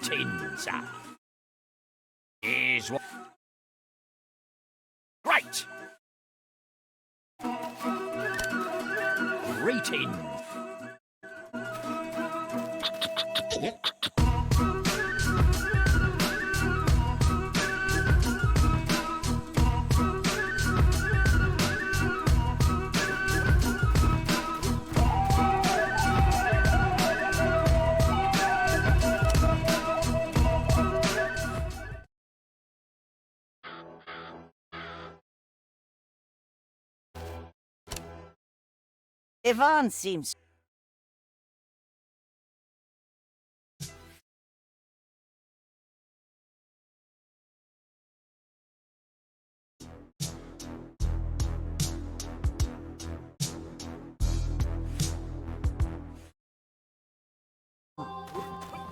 Greetings. Is what? Great. Greetings. Ivan seems...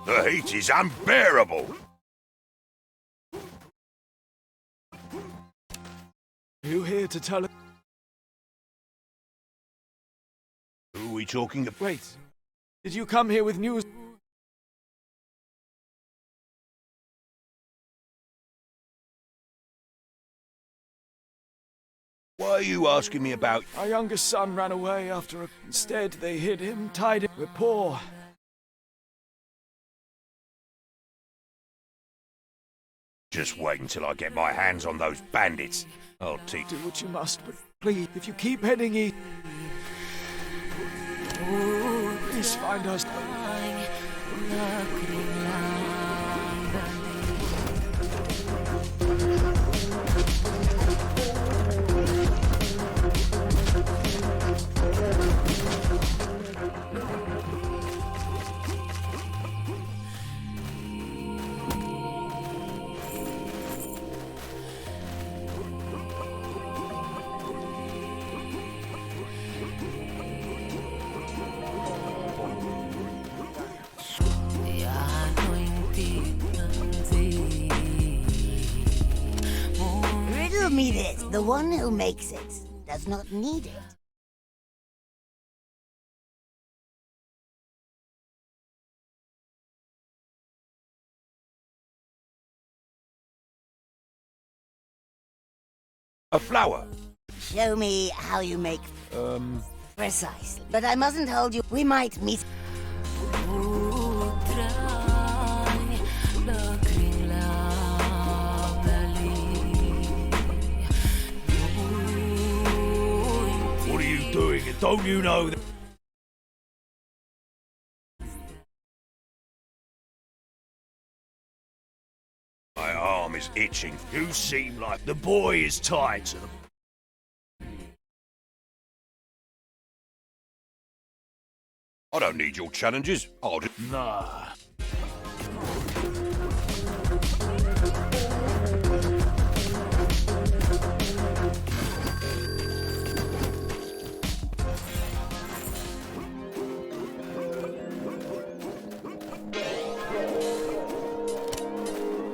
The heat is unbearable. Are you here to tell us? Who are we talking about? Wait, did you come here with news? Why are you asking me about... Our youngest son ran away after Instead, they hid him, tied him. We're poor. Just wait until I get my hands on those bandits. I'll teach... Do what you must, but please, if you keep heading east... Please find us. Riddle me this. The one who makes it does not need it. A flower. Show me how you make... Precisely. But I mustn't hold you. We might meet... What are you doing? Don't you know that... My arm is itching. You seem like the boy is tied to the... I don't need your challenges. I'll do... Nah.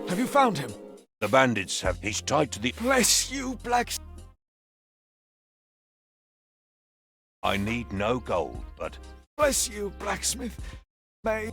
Have you found him? The bandits have... He's tied to the... Bless you, Black... I need no gold, but... Bless you, blacksmith. May...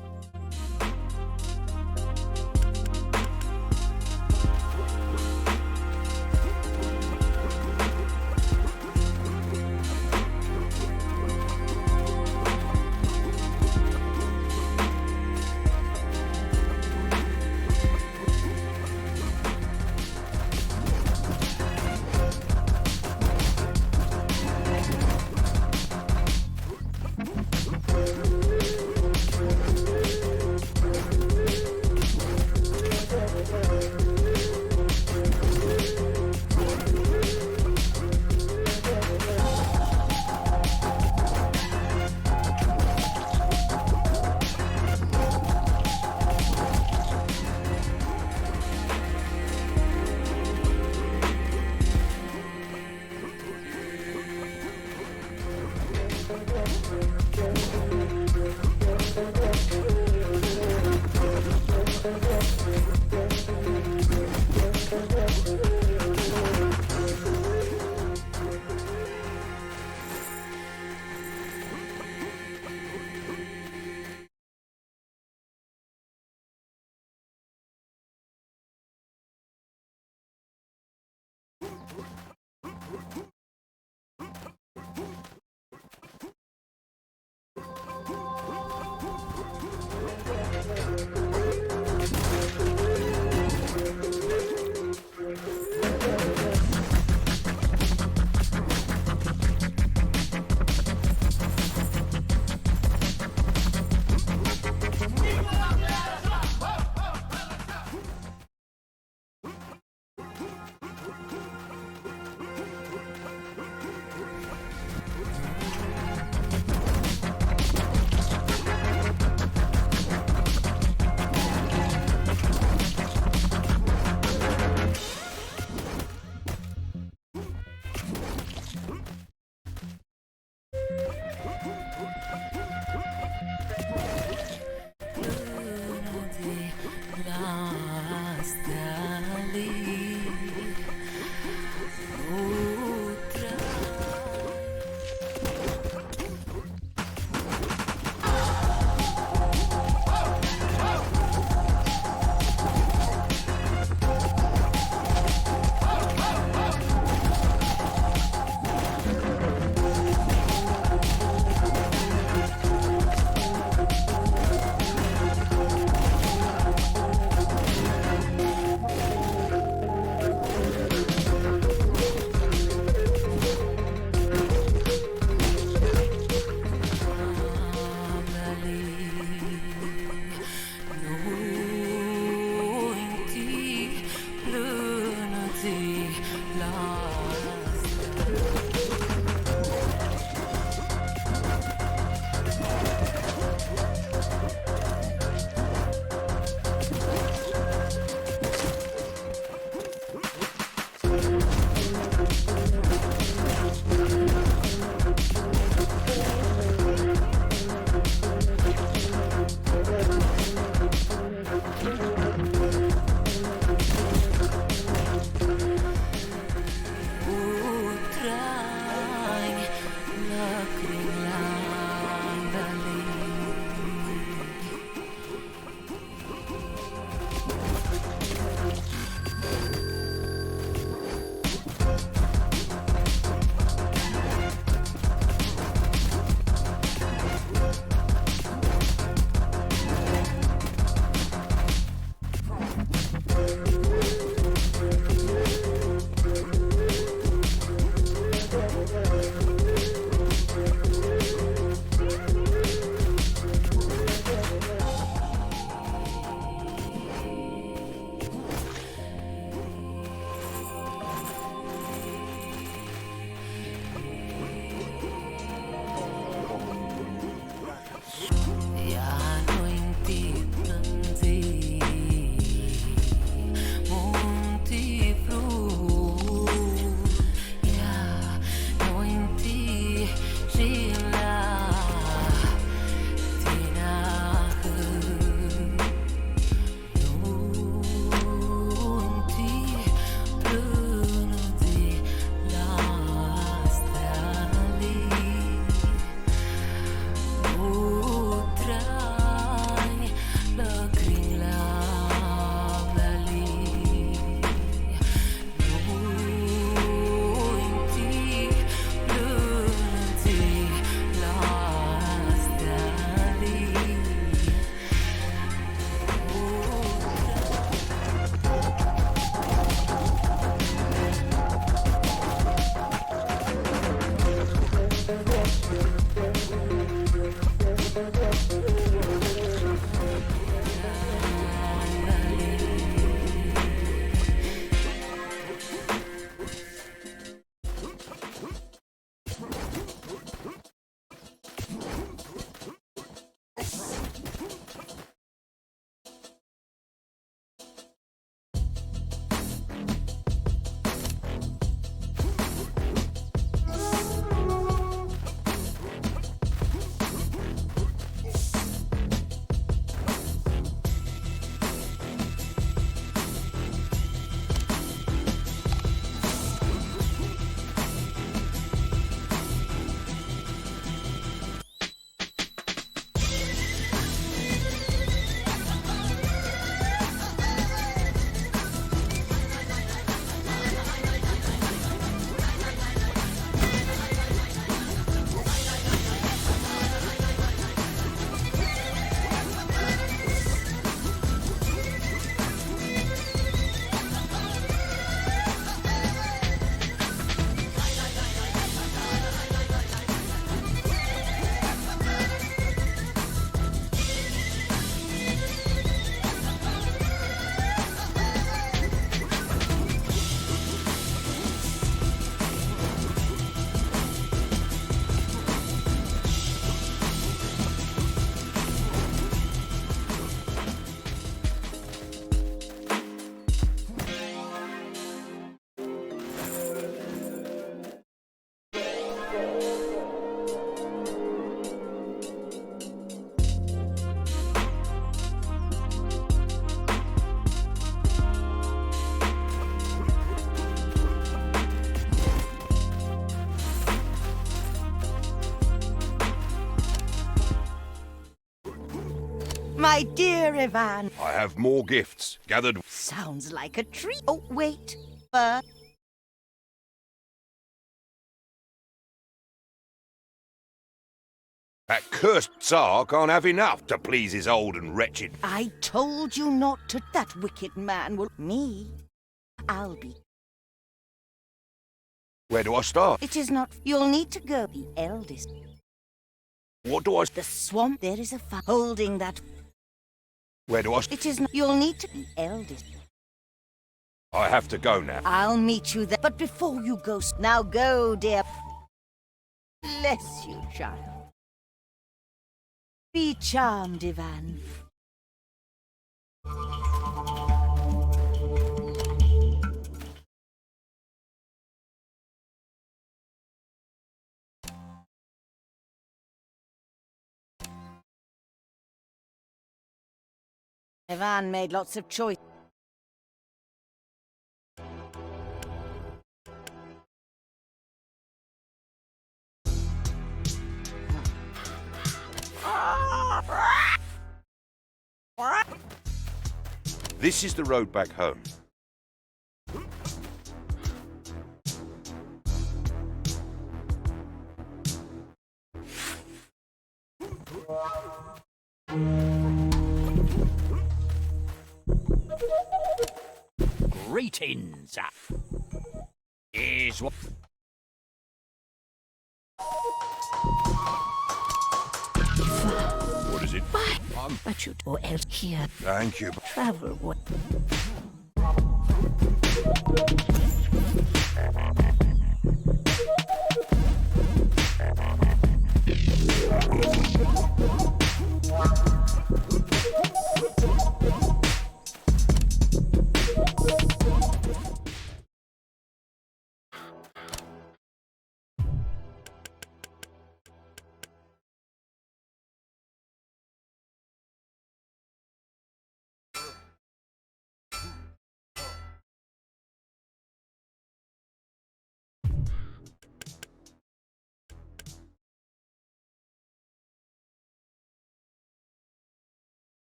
my dear Ivan. I have more gifts gathered. Sounds like a treat. Oh, wait. But That cursed Tsar can't have enough to please his old and wretched. I told you not to. That wicked man will... Me? I'll be... Where do I start? It is not... You'll need to go. The eldest. What do I... The swamp. There is a holding that... Where do I... It is not... You'll need to... The eldest. I have to go now. I'll meet you there. But before you go... Now go, dear. Bless you, child. Be charmed, Ivan. Ivan made lots of choice. This is the road back home. Greetings. Is what... What is it? But you or else here Thank you. travel what?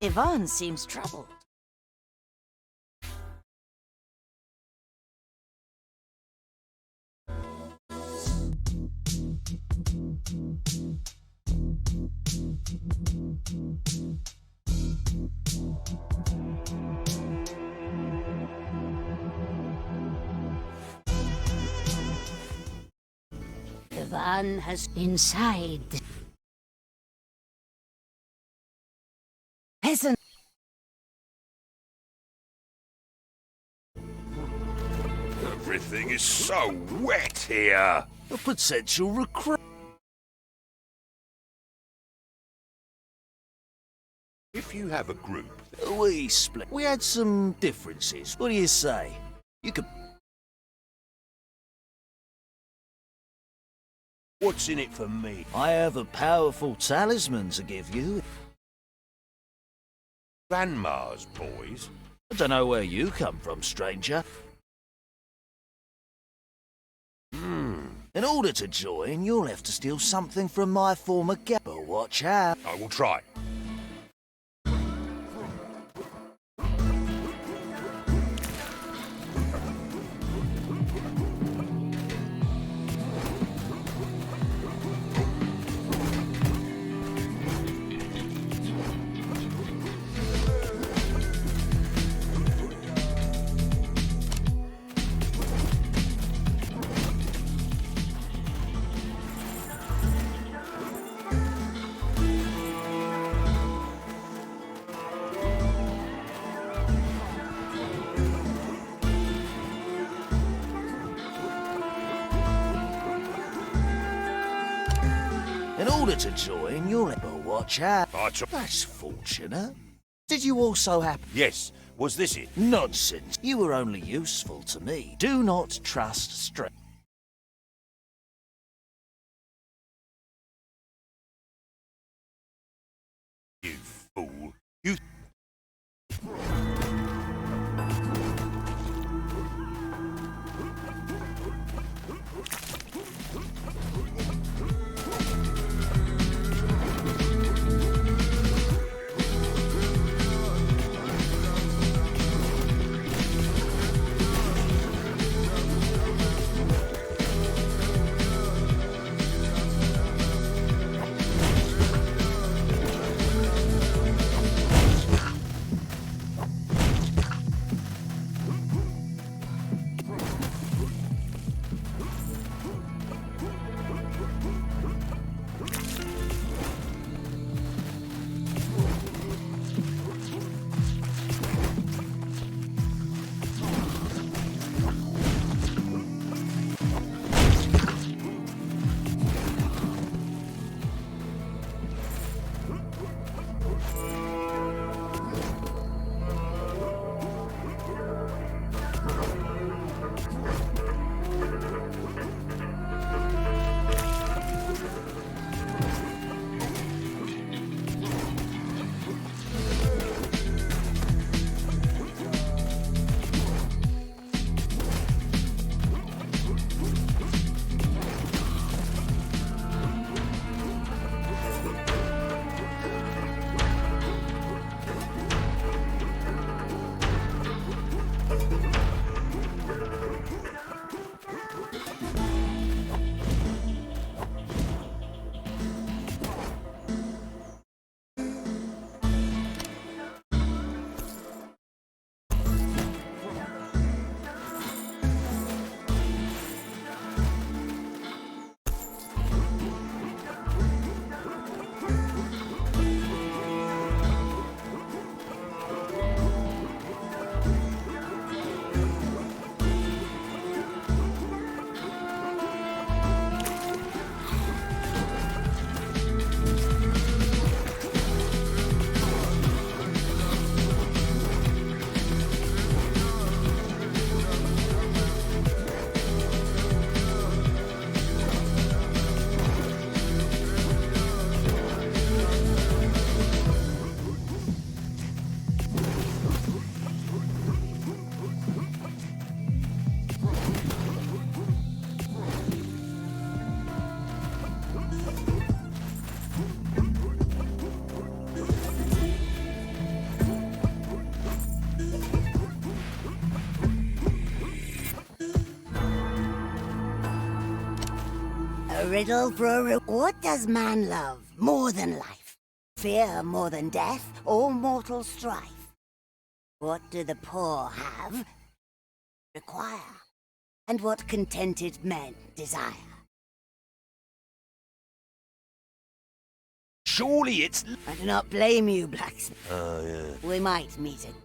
Ivan seems troubled. Ivan has inside. Peasant. Everything is so wet here. a potential recruit? If you have a group, We split. We had some differences. What do you say? You could... what's in it for me? I have a powerful talisman to give you. Grandma's boys? I don't know where you come from, stranger. In order to join, you'll have to steal something from my former gang. But watch out. I will try. order to join, you'll have to watch out. That's fortunate. Did you also have... Yes, was this it? Nonsense. You were only useful to me. Do not trust strangers. You fool. You... A riddle for a... What does man love more than life? Fear more than death, or mortal strife? What do the poor have, require? And what contented men desire? Surely it's... I do not blame you, blacksmith. Oh, yeah. We might meet again.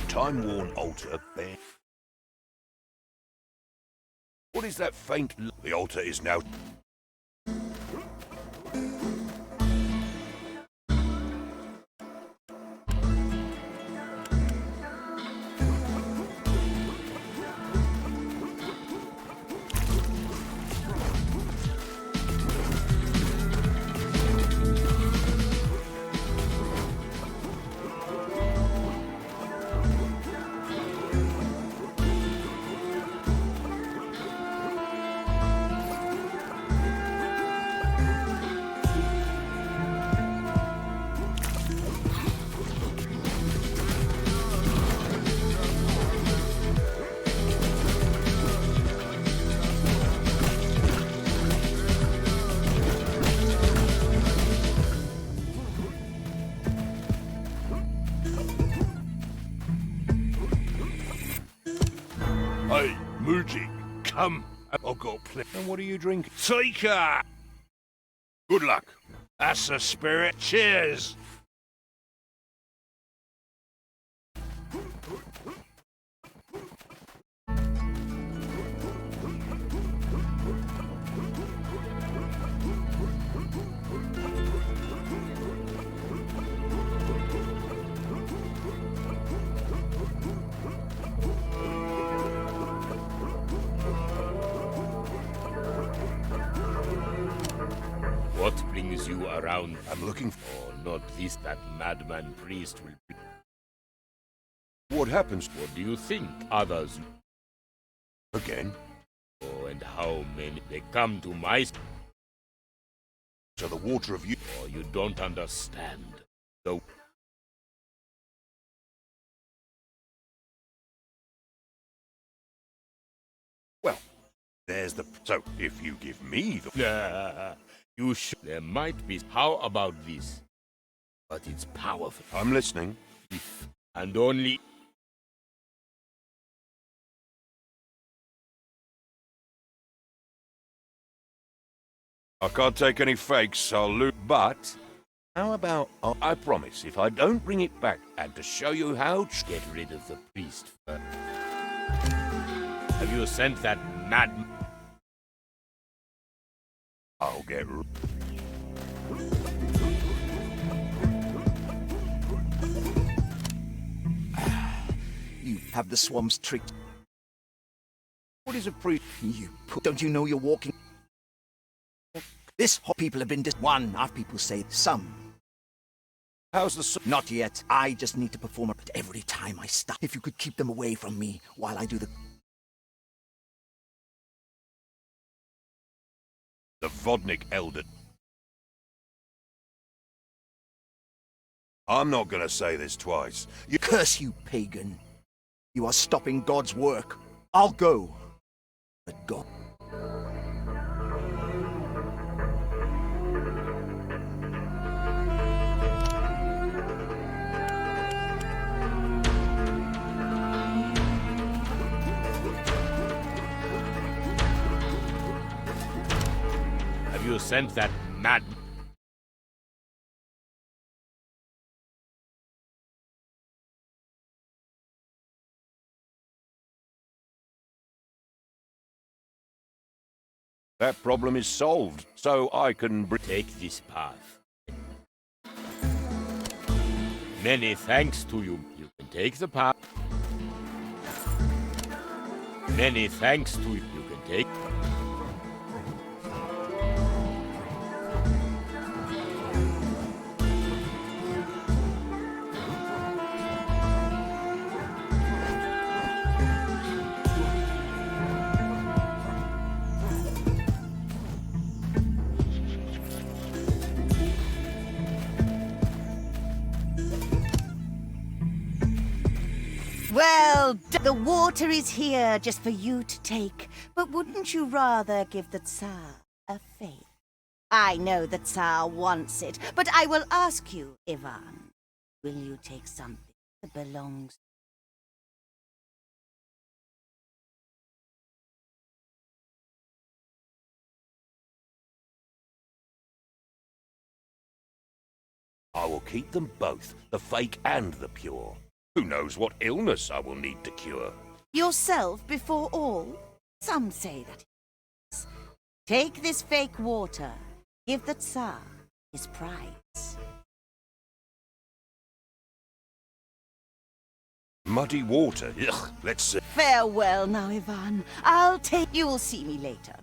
Time-worn altar bear. What is that faint... The altar is now... Mujik, come. I've got plenty. And what are you drinking? Tika! Good luck. That's the spirit. Cheers! What brings you around? I'm looking for... Oh, not this, that madman priest will be... What happens? What do you think? Others... Again? Oh, and how many... They come to my... So the water of you... Oh, you don't understand. The... Well, there's the... So, if you give me the... You should... There might be... How about this? But it's powerful. I'm listening. If... And only... I can't take any fakes, I'll lose. But... How about... I promise, if I don't bring it back, and to show you how... Get rid of the priest first. Have you sent that mad... I'll get... You have the swamp's trick. What is a priest? Don't you know you're walking? This hot people have been one. Our people say some. How's the... Not yet. I just need to perform it every time I stop. If you could keep them away from me while I do the... The Vodnik Elder. I'm not gonna say this twice. You curse you, pagan. You are stopping God's work. I'll go. But God... Have you sent that mad... That problem is solved, so I can Take this path. Many thanks to you. You can take the path. Many thanks to you. You can take... Well, the water is here just for you to take. But wouldn't you rather give the Tsar a fake? I know the Tsar wants it, but I will ask you, Ivan. Will you take something that belongs? I will keep them both, the fake and the pure. Who knows what illness I will need to cure? Yourself before all? Some say that it is. Take this fake water. Give the Tsar his prize. Muddy water. Ugh, let's see. Farewell now, Ivan. I'll take... You'll see me later.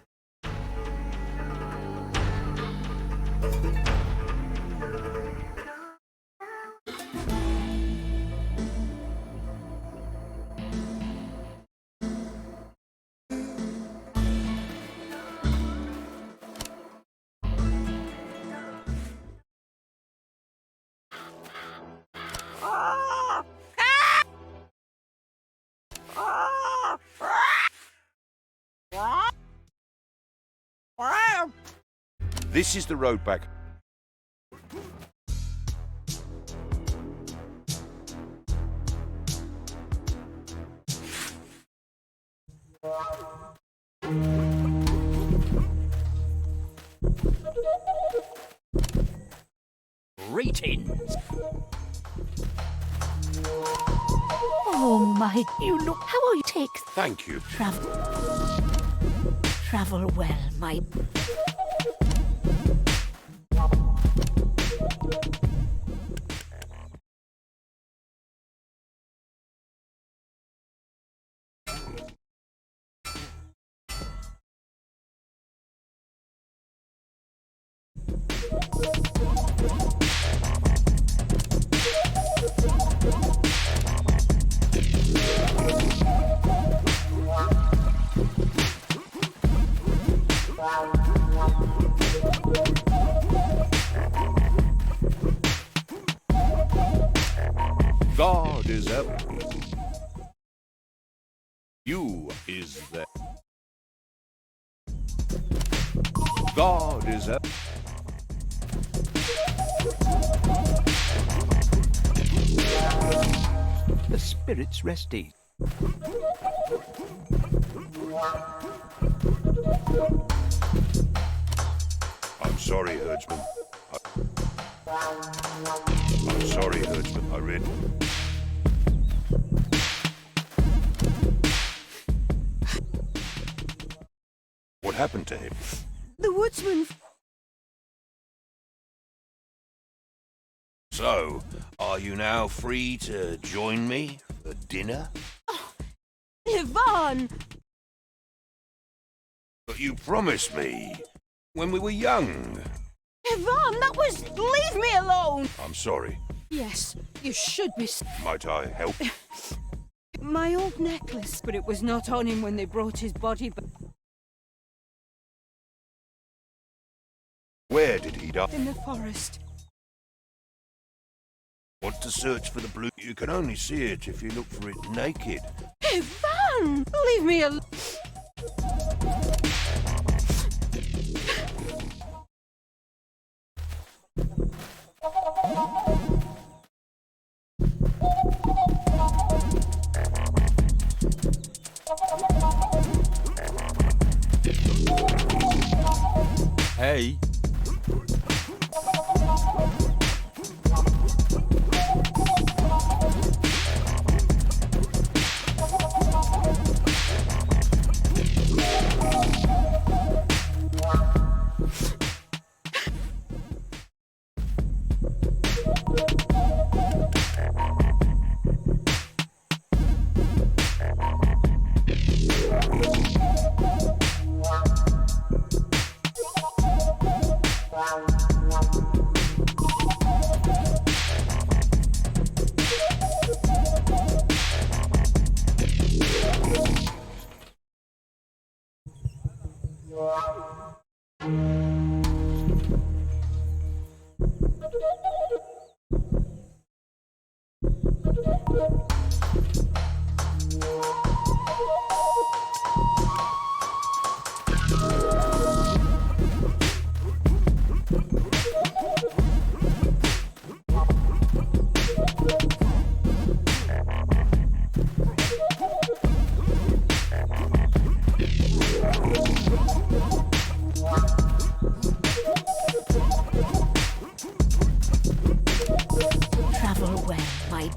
This is the road back. Greetings. Oh my, you look, how are you? Take Thank you. travel well, my. God is ever. You is there. God is ever. The spirits rest easy. I'm sorry, herdsman. I'm sorry, herdsman. I read. What happened to him? The woodsman. So, are you now free to join me for dinner? Ivan! But you promised me when we were young. Ivan, that was. Leave me alone! I'm sorry. Yes, you should be. Might I help? My old necklace, but it was not on him when they brought his body back. Where did he die? In the forest. Want to search for the blue? You can only see it if you look for it naked. Ivan! Leave me alone! Hey. Travel well, my.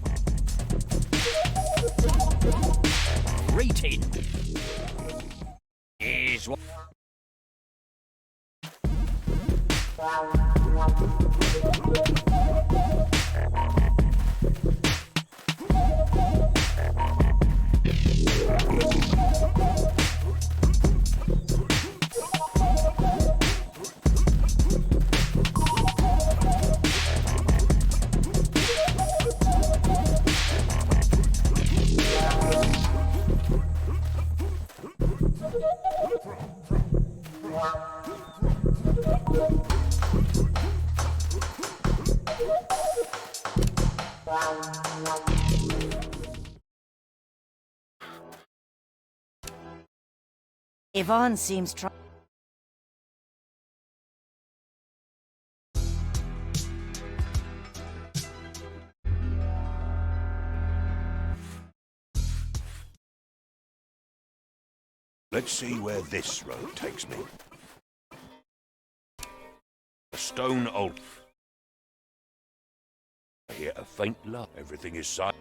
Greetings. Is what. Ivan seems try. Let's see where this road takes me. A stone old. I hear a faint lull. Everything is silent.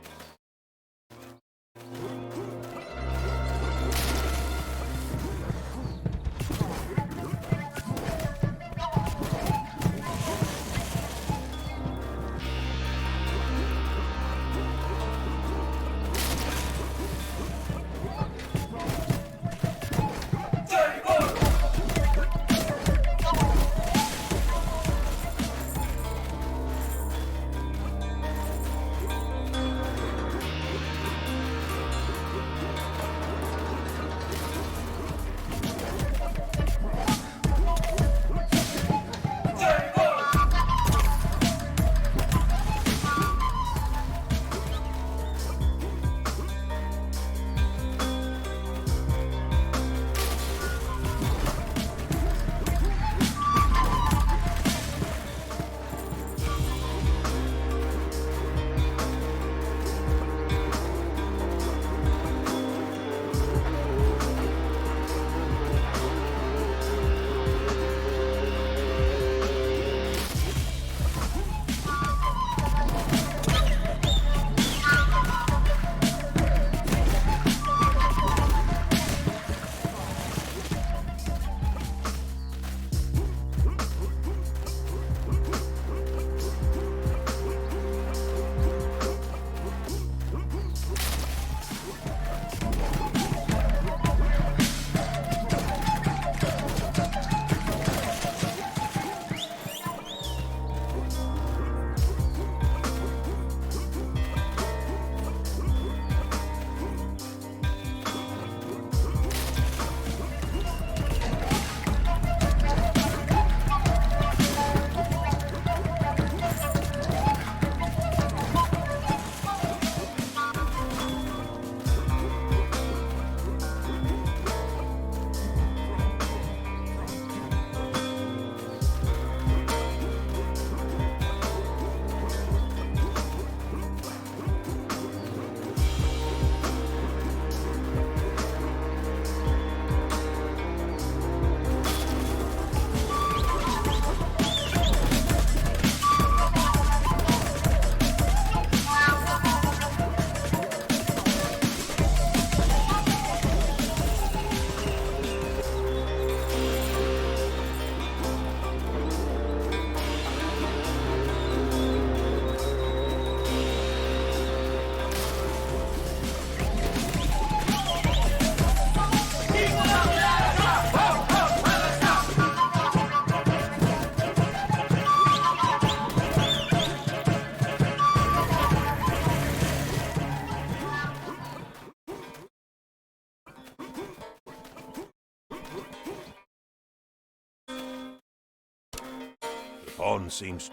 On seems...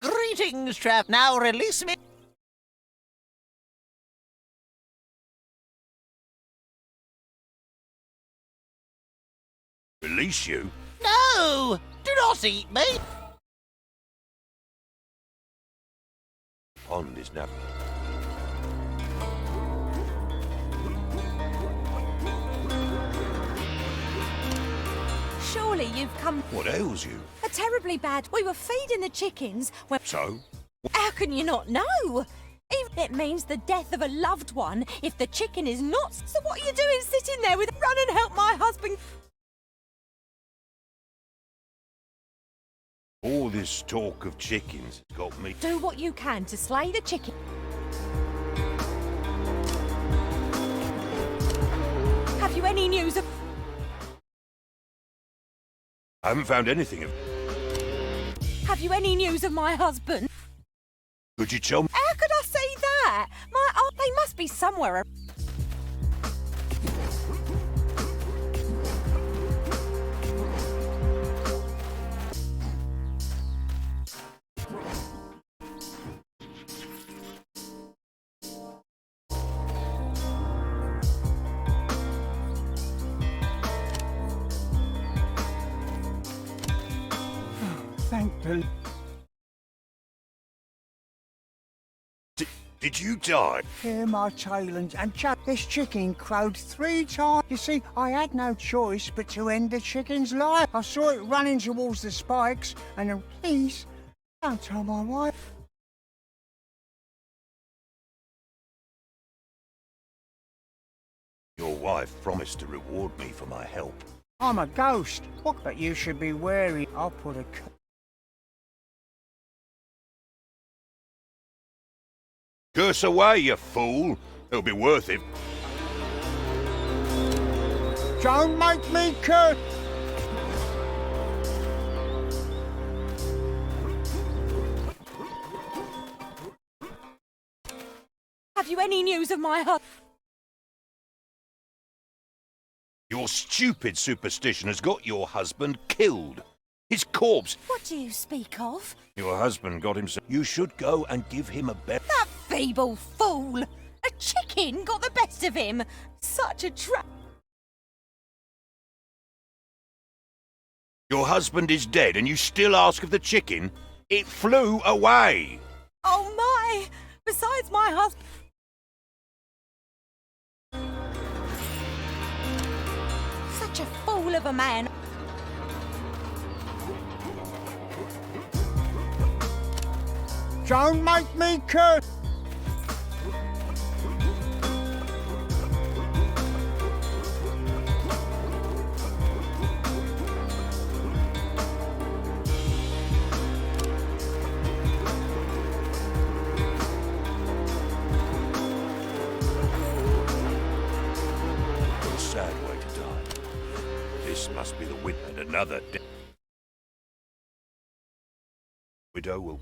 Greetings, Trap. Now release me. Release you? No! Do not eat me! Pond is now... Surely you've come... What ails you? A terribly bad... We were feeding the chickens when... So? How can you not know? Even it means the death of a loved one if the chicken is not... So what are you doing sitting there with... Run and help my husband... All this talk of chickens has got me... Do what you can to slay the chicken. Have you any news of... I haven't found anything of... Have you any news of my husband? Could you tell me? How could I see that? Oh, they must be somewhere. Thank the... Did you die? Hear my tale and this chicken crowed 3 times. You see, I had no choice but to end the chicken's life. I saw it running towards the spikes, and then please, don't tell my wife. Your wife promised to reward me for my help. I'm a ghost. What? But you should be wary. I'll put a... Curse away, you fool. It'll be worth it. Don't make me curse! Have you any news of my husband? Your stupid superstition has got your husband killed. His corpse. What do you speak of? Your husband got himself. You should go and give him a burial. That feeble fool! A chicken got the best of him! Such a trap! Your husband is dead and you still ask of the chicken? It flew away! Oh my! Besides my husband... Such a fool of a man! Don't make me curse! What a sad way to die. This must be the widow and another widow will...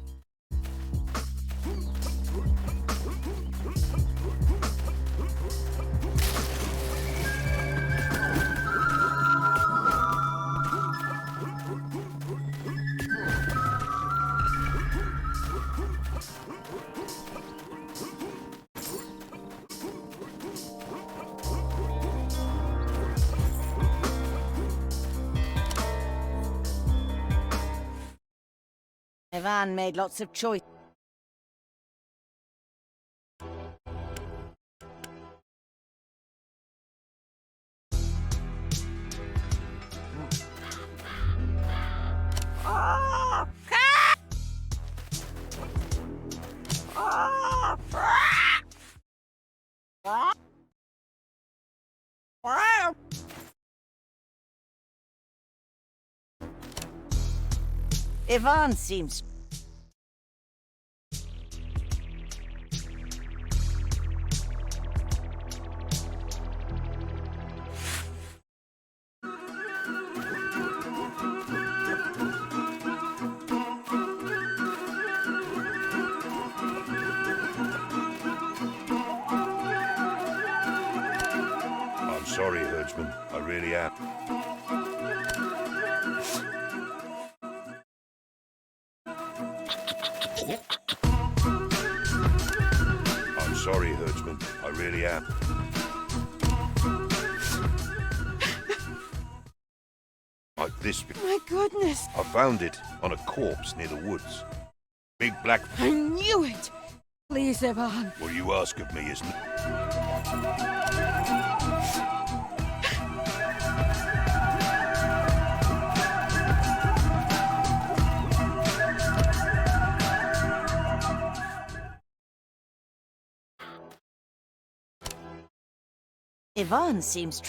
Ivan made lots of choice. Ivan seems... I'm sorry, herdsman. I really am. I'm sorry, herdsman. I really am. Like this. My goodness! I found it on a corpse near the woods. Big black... I knew it! Please, Ivan. What you ask of me isn't... Ivan seems...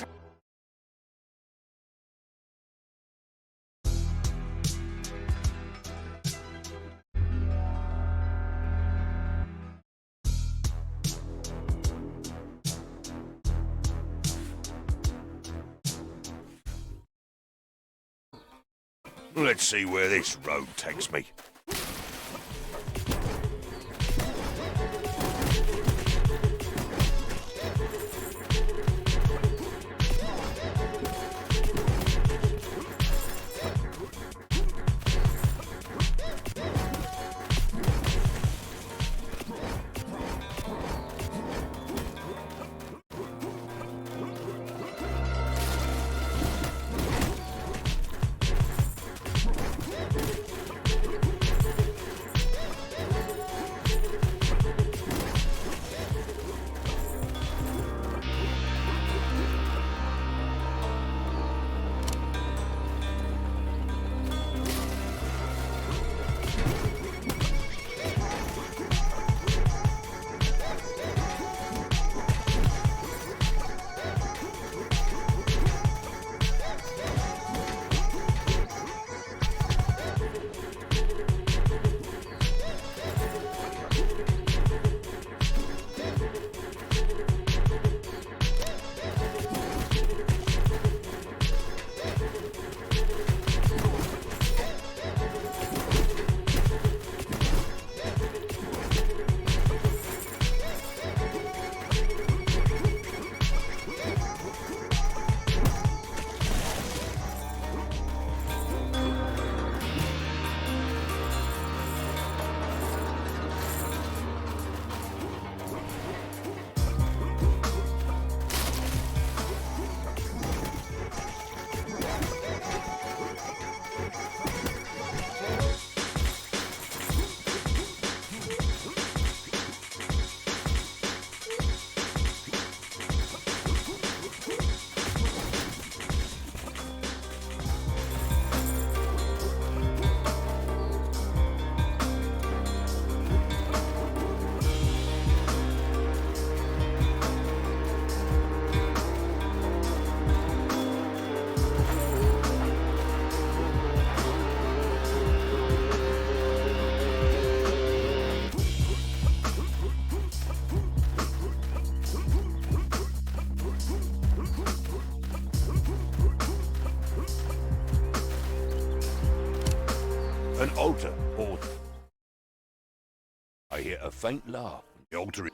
Let's see where this road takes me. I hear a faint laugh. The altar.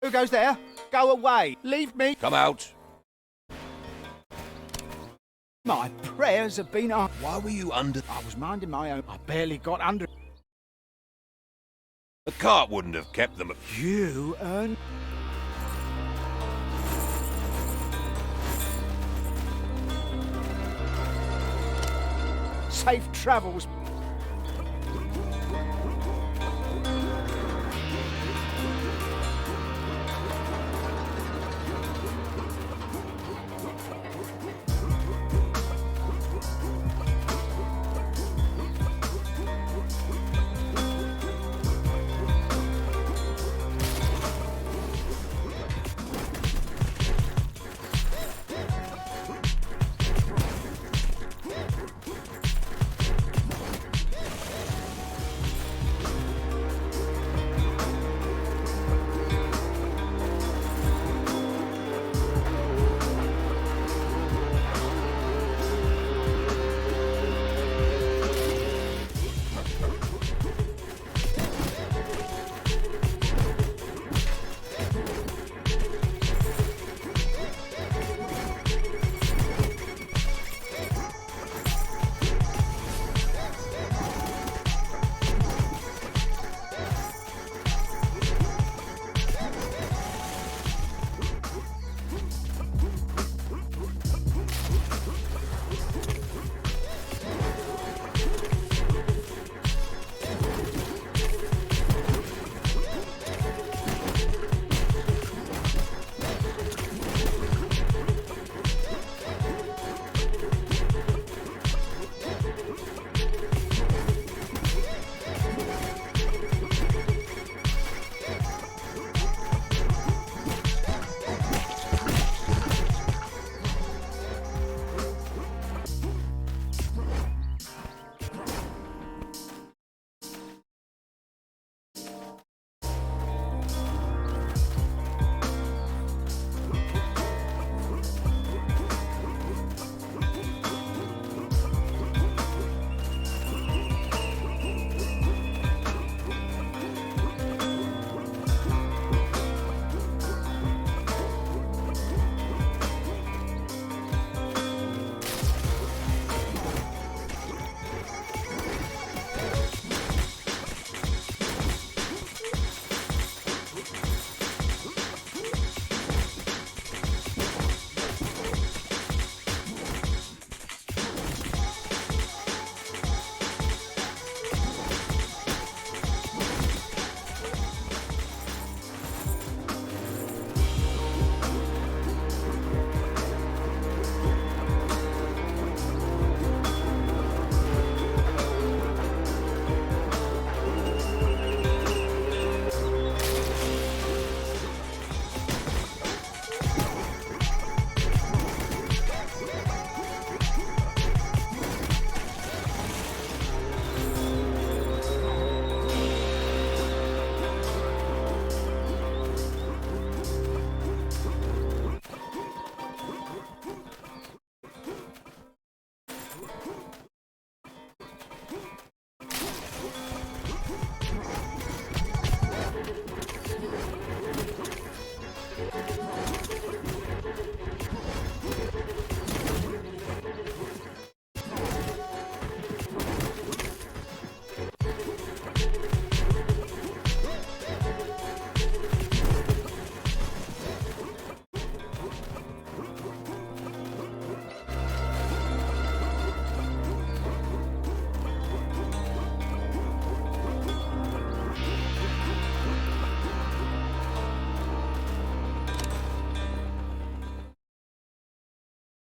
Who goes there? Go away. Leave me. Come out. My prayers have been answered. Why were you under? I was minding my own. I barely got under. The cart wouldn't have kept them. You earn. Safe travels.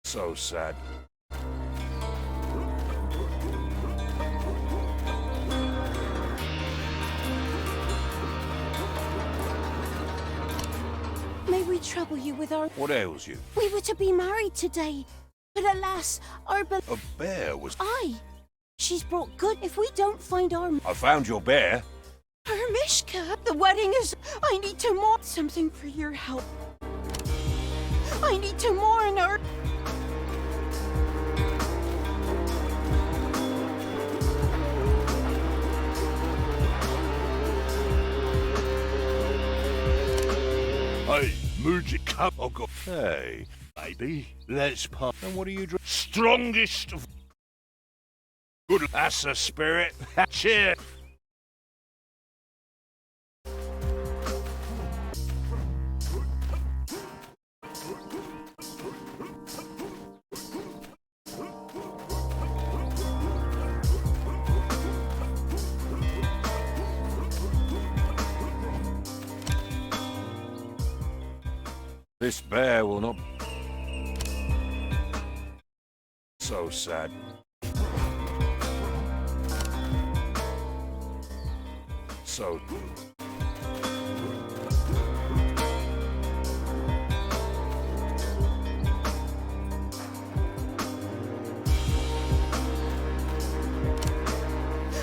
So sad. May we trouble you with our... What ails you? We were to be married today, but alas, our... A bear was... Aye. She's brought good if we don't find our... I found your bear. Her Mishka. The wedding is... I need to mourn... Something for your help. I need to mourn her... Hey, Moody, come. Oh, God. Hey, baby, let's pop. And what are you drinking? Strongest of... Good. That's a spirit. Cheers. This bear will not... So sad. So...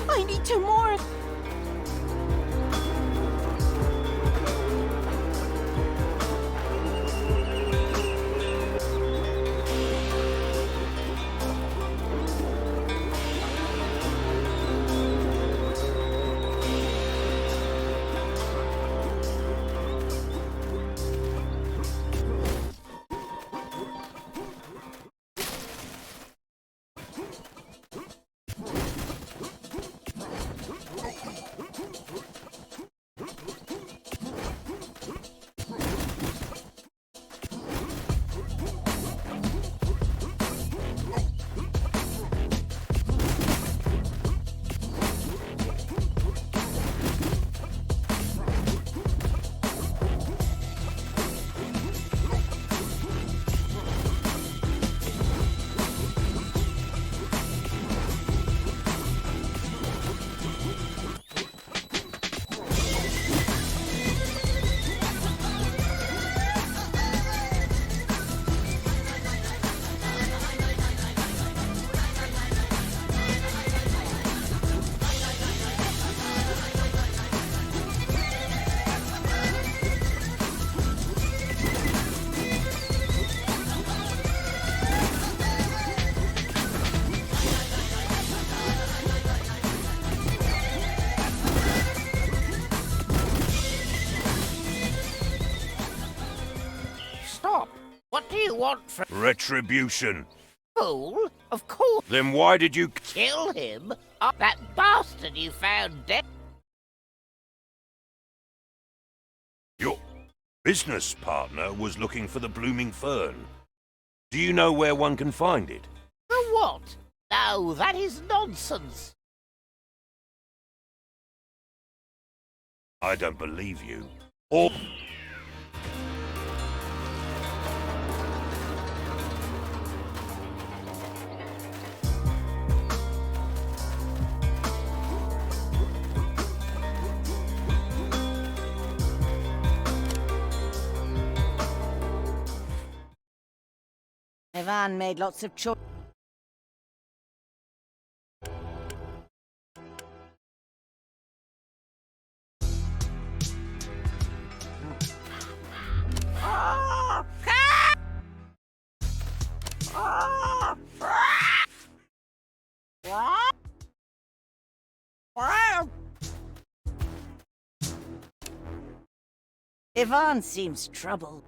I need to mourn... Stop! What do you want from... Retribution. Fool? Of course. Then why did you... Kill him? That bastard you found dead? Your business partner was looking for the blooming fern. Do you know where one can find it? The what? No, that is nonsense. I don't believe you. Or... Ivan made lots of choices. Ivan seems troubled.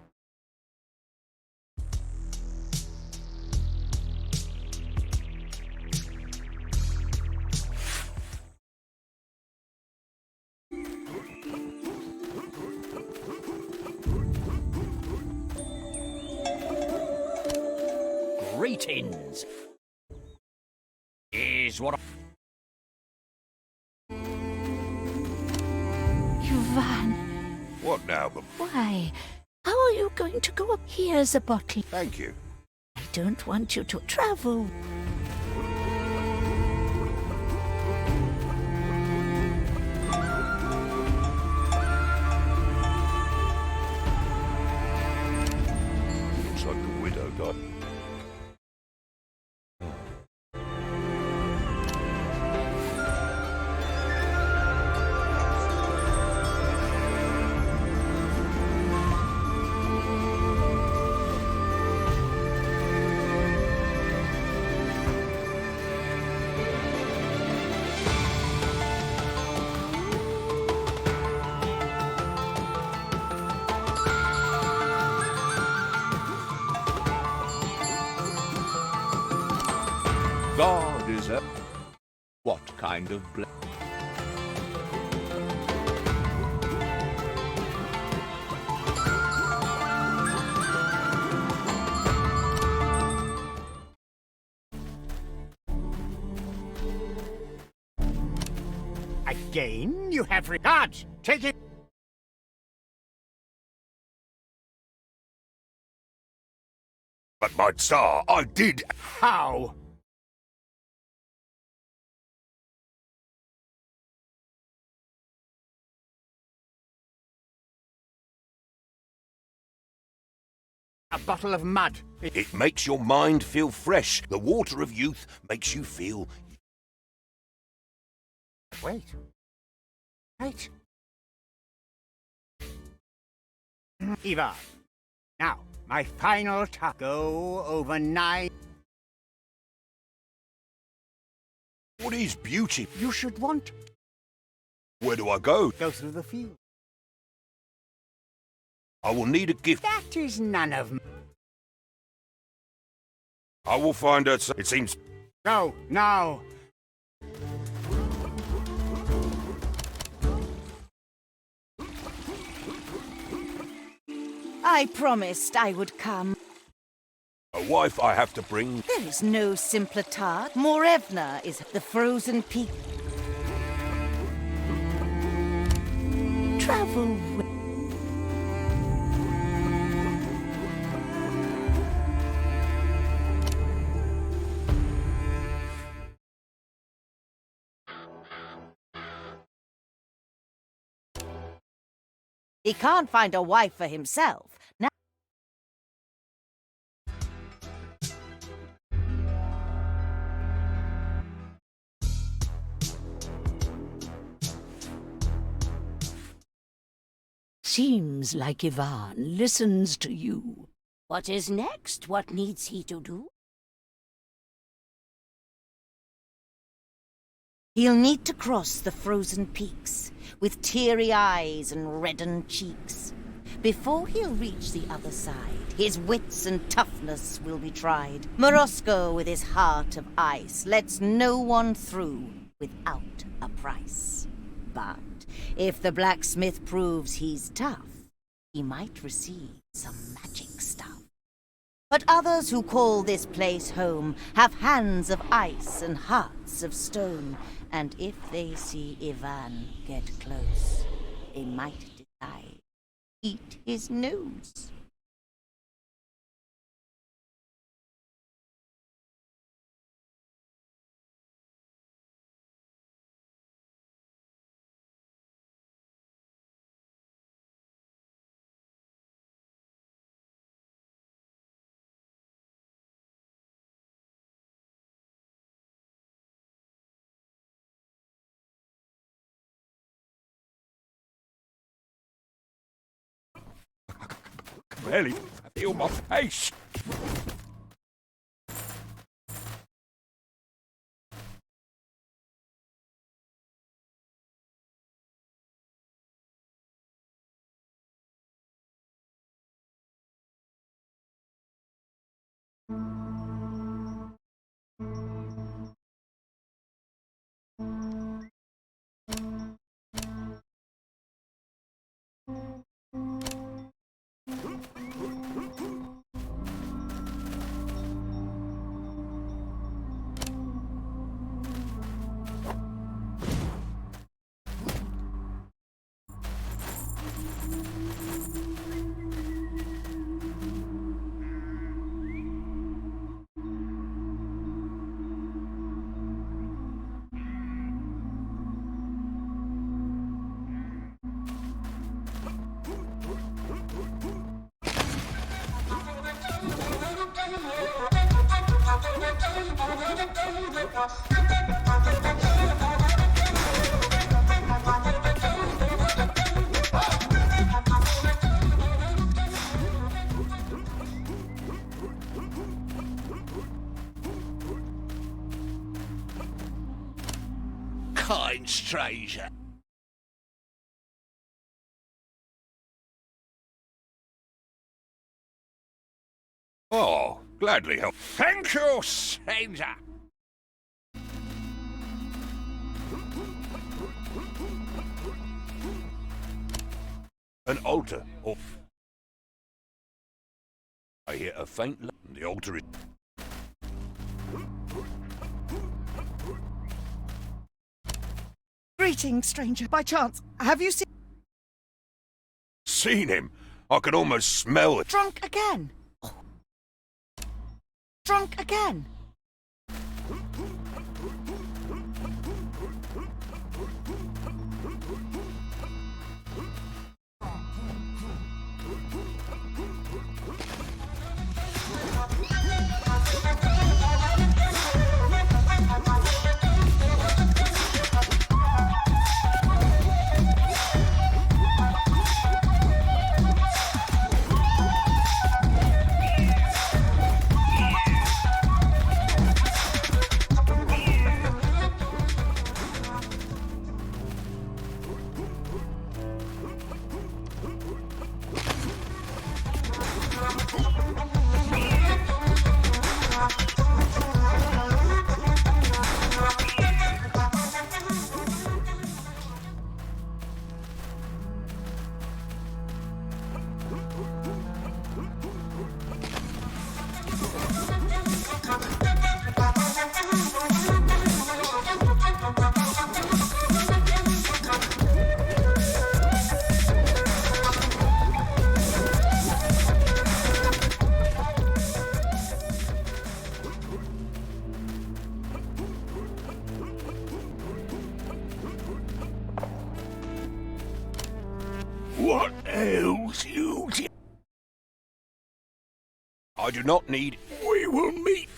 Greetings. Is what... Ivan. What now? Why? How are you going to go up? Here's a bottle. Thank you. don't want you to travel. Looks like the widow died. God is a... What kind of Again, you have regards. Take it. But my star, I did. How? A bottle of mud. It makes your mind feel fresh. The water of youth makes you feel... Wait. Wait. Eva. Now, my final go over 9. What is beauty? You should want. Where do I go? Go through the field. I will need a gift. That is none of. I will find out. It seems... Go, now. I promised I would come. A wife I have to bring. There is no simpler tart. Morevna is the frozen peak. Travel with... He can't find a wife for himself. Now Seems like Ivan listens to you. What is next? What needs he to do? he'll need to cross the frozen peaks with teary eyes and reddened cheeks. Before he'll reach the other side, his wits and toughness will be tried. Morosco, with his heart of ice, lets no one through without a price. But if the blacksmith proves he's tough, he might receive some magic stuff. But others who call this place home have hands of ice and hearts of stone, and if they see Ivan get close, they might decide eat his nose. Barely feel my face. Kind stranger. Oh, gladly help. Thank you, stranger. An altar off. I hear a faint light. The altar is... Greetings, stranger. By chance, have you Seen him? I can almost smell it. drunk again? Drunk again? What ails you? I do not need... We will meet.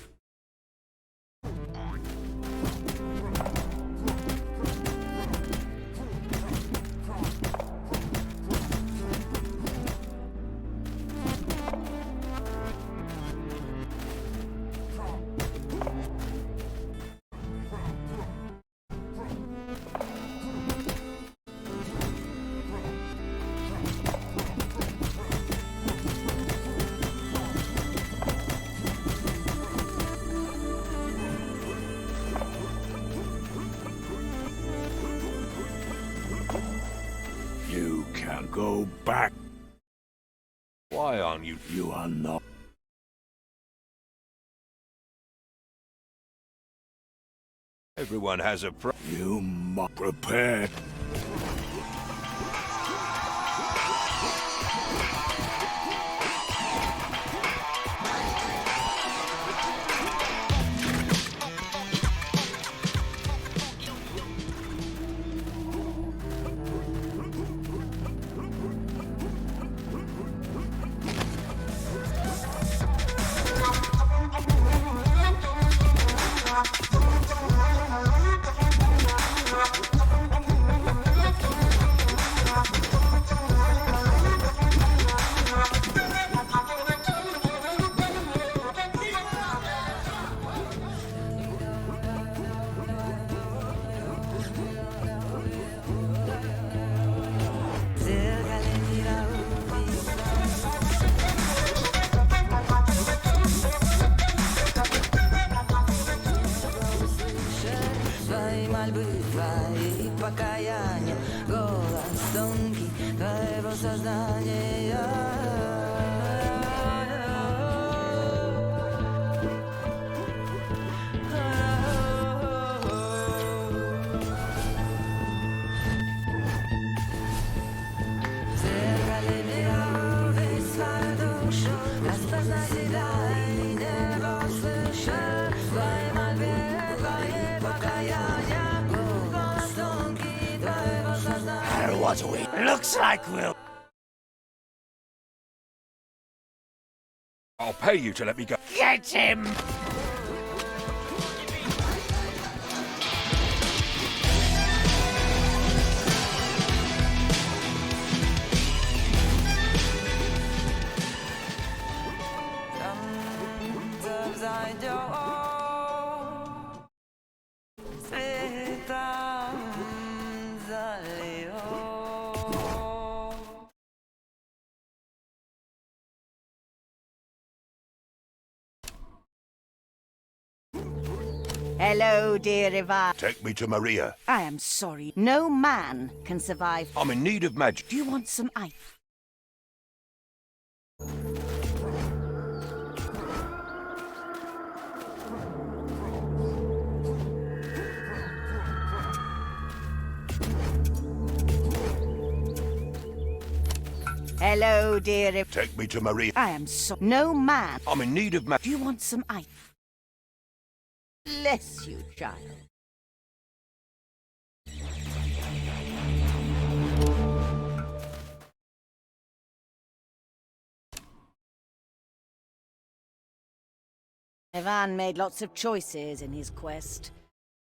You can go back. Why aren't you? You are not. Everyone has a You must prepare. Looks like we'll... I'll pay you to let me go. Get him! Hello, dear Ivan. Take me to Maria. I am sorry. No man can survive. I'm in need of magic. Do you want some ice? Hello, dear. Take me to Maria. I am sorry. No man. I'm in need of magic. Do you want some ice? Bless you, child. Ivan made lots of choices in his quest.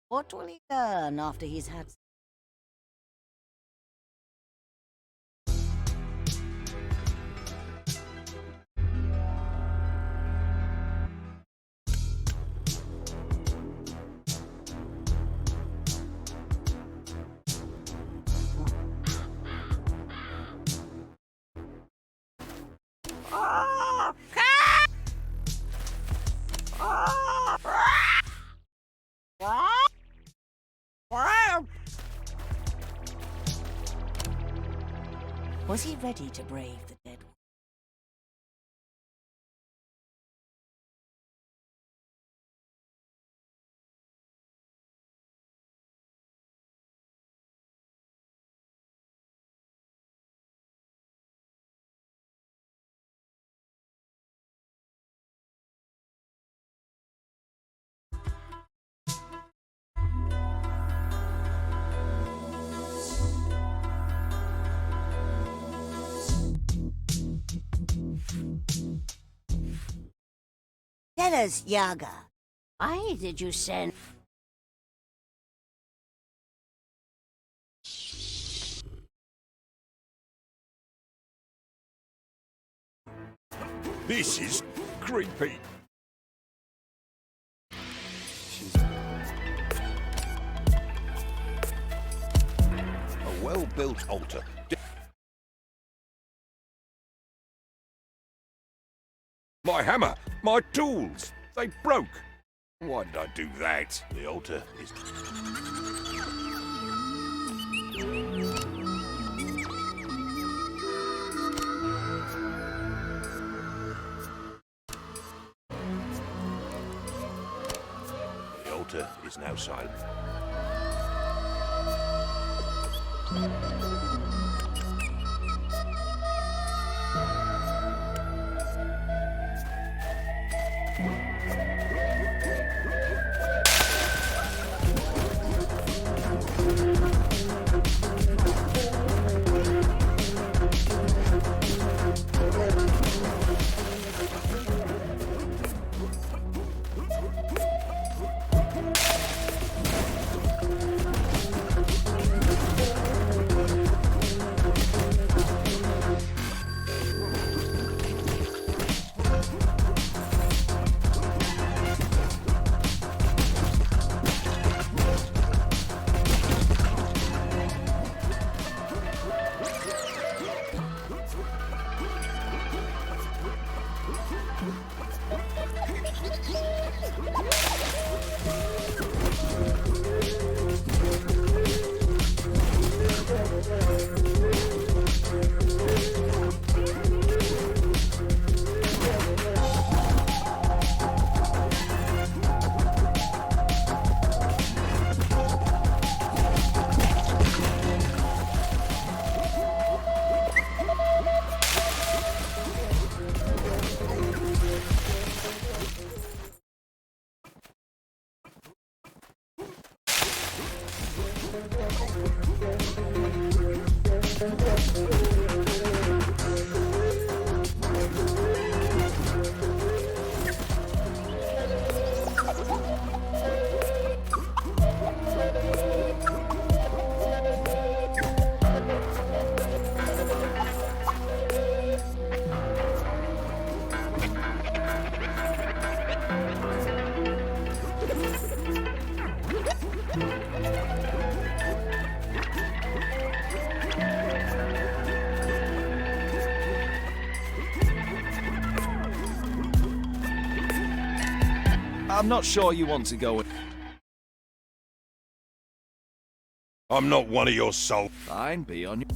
What will he learn after he's had... Was he ready to brave the dead one? Tell us, Yaga, why did you send... This is creepy. A well-built altar. My hammer! My tools! They broke! Why did I do that? The altar is... The altar is now silent. I'm not sure you want to go. I'm not one of your soul. Fine, be on your...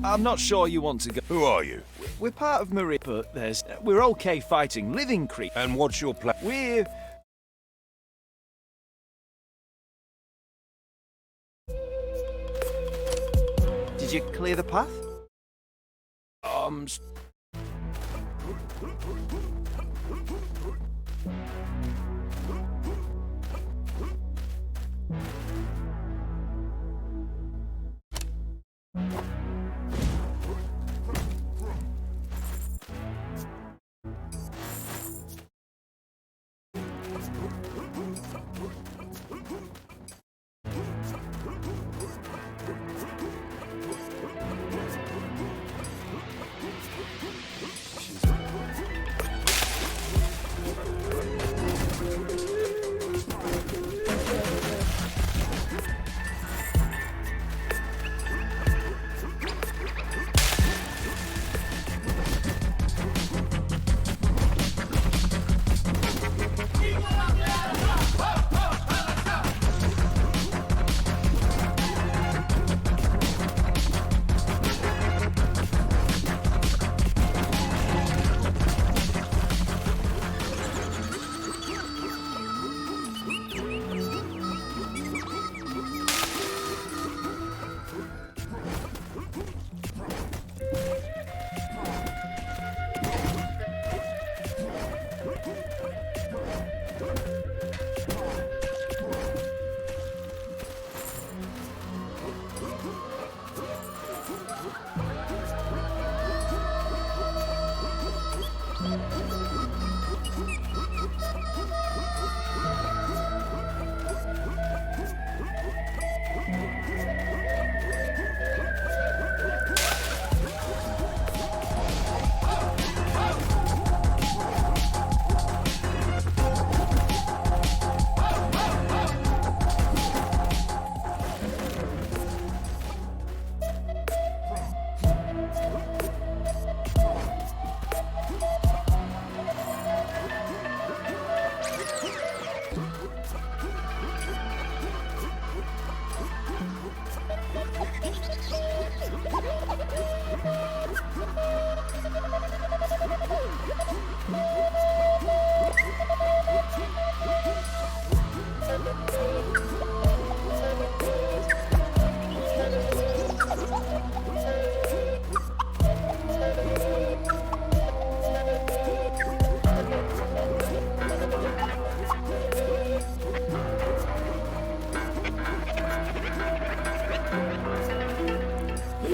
I'm not sure you want to go. Who are you? We're part of Marie, but we're okay fighting living creatures. And what's your plan? We're... Did you clear the path?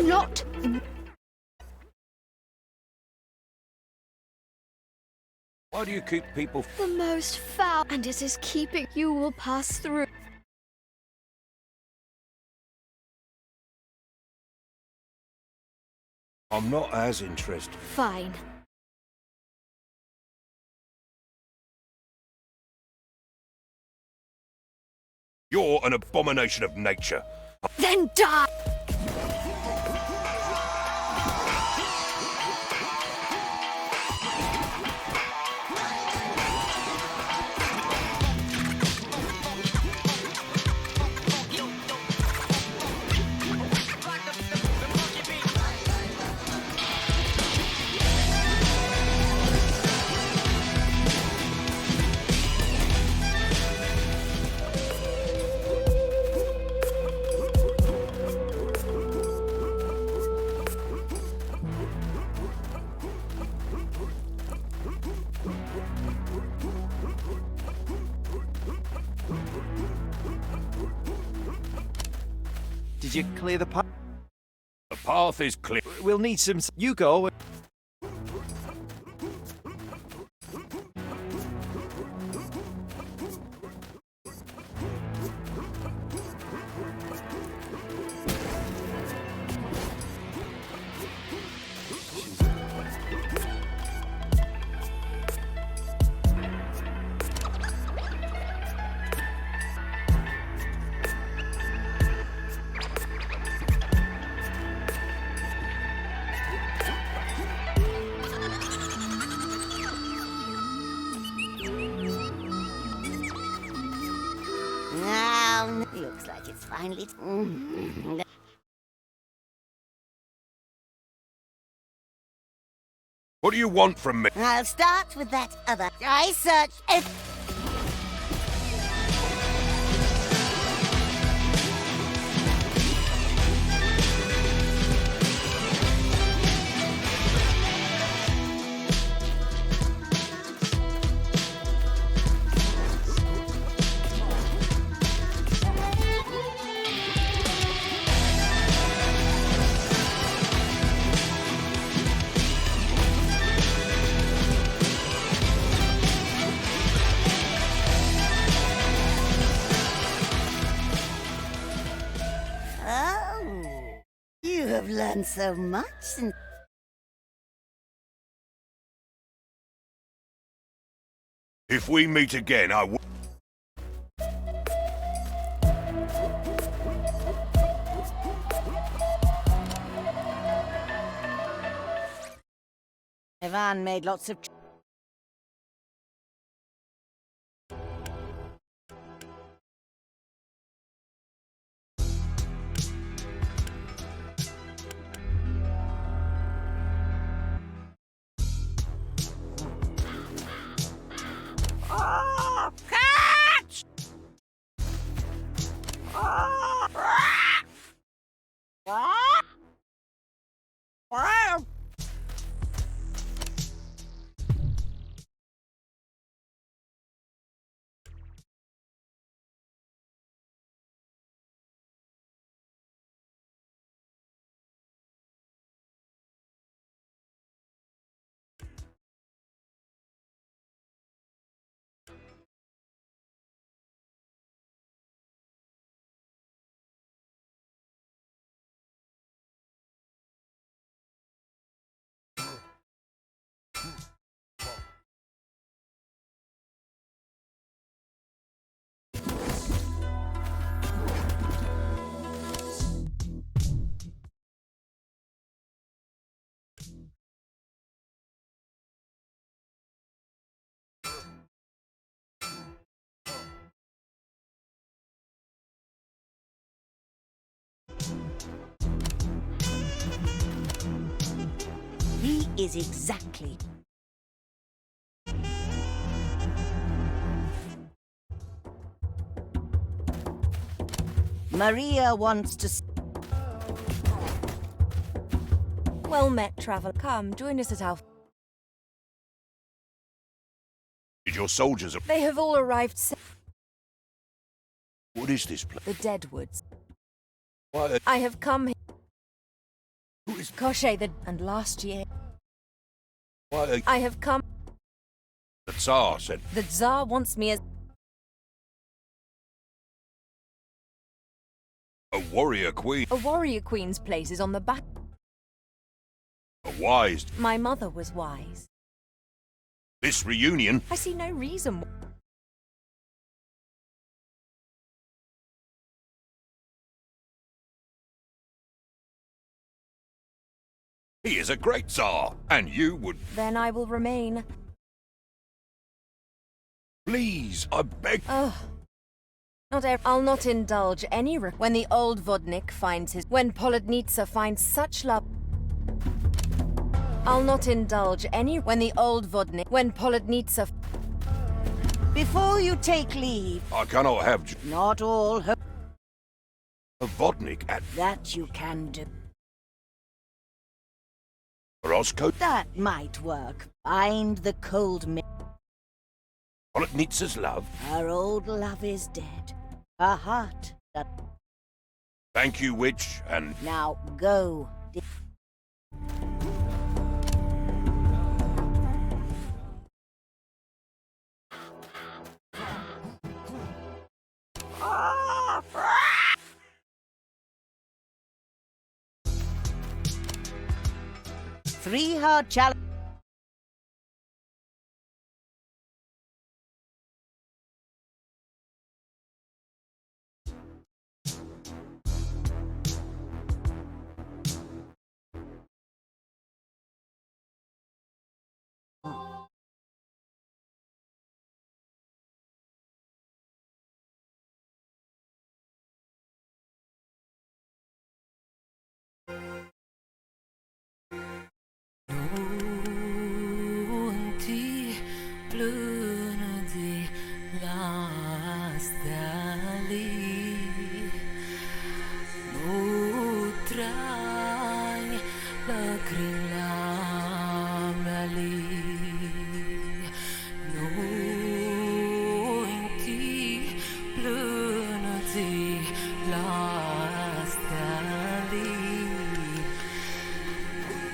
Not... Why do you keep people... The most foul, and it is keeping you will pass through. I'm not as interested. Fine. You're an abomination of nature. Then die! Did you clear the path? The path is clear. We'll need some... You go. finally... What do you want from me? I'll start with that other... I searched... Oh, you have learned so much since... If we meet again, I will... Ivan made lots of... He is exactly... Maria wants to... Well met, traveler. Come, join us at our... Did your soldiers... They have all arrived What is this place? the Deadwoods. Why, I have come here... who is... Koshe the... And last year... Why, I have come... the Tsar said... The Tsar wants me as... A warrior queen. A warrior queen's place is on the back... A wise... My mother was wise. This reunion... I see no reason... He is a great Tsar, and you would... Then I will remain. Please, I beg... Oh. I'll not indulge any when the old Vodnik finds his... When Polodnitsa finds such love... I'll not indulge any... When the old Vodnik... When Polodnitsa... Before you take leave... I cannot have... Not all her... A Vodnik at... That you can do. Roscoe... That might work. Find the cold... Polodnitsa's love. Her old love is dead. Her heart... Thank you, witch, and... Now go. Three hard challenges.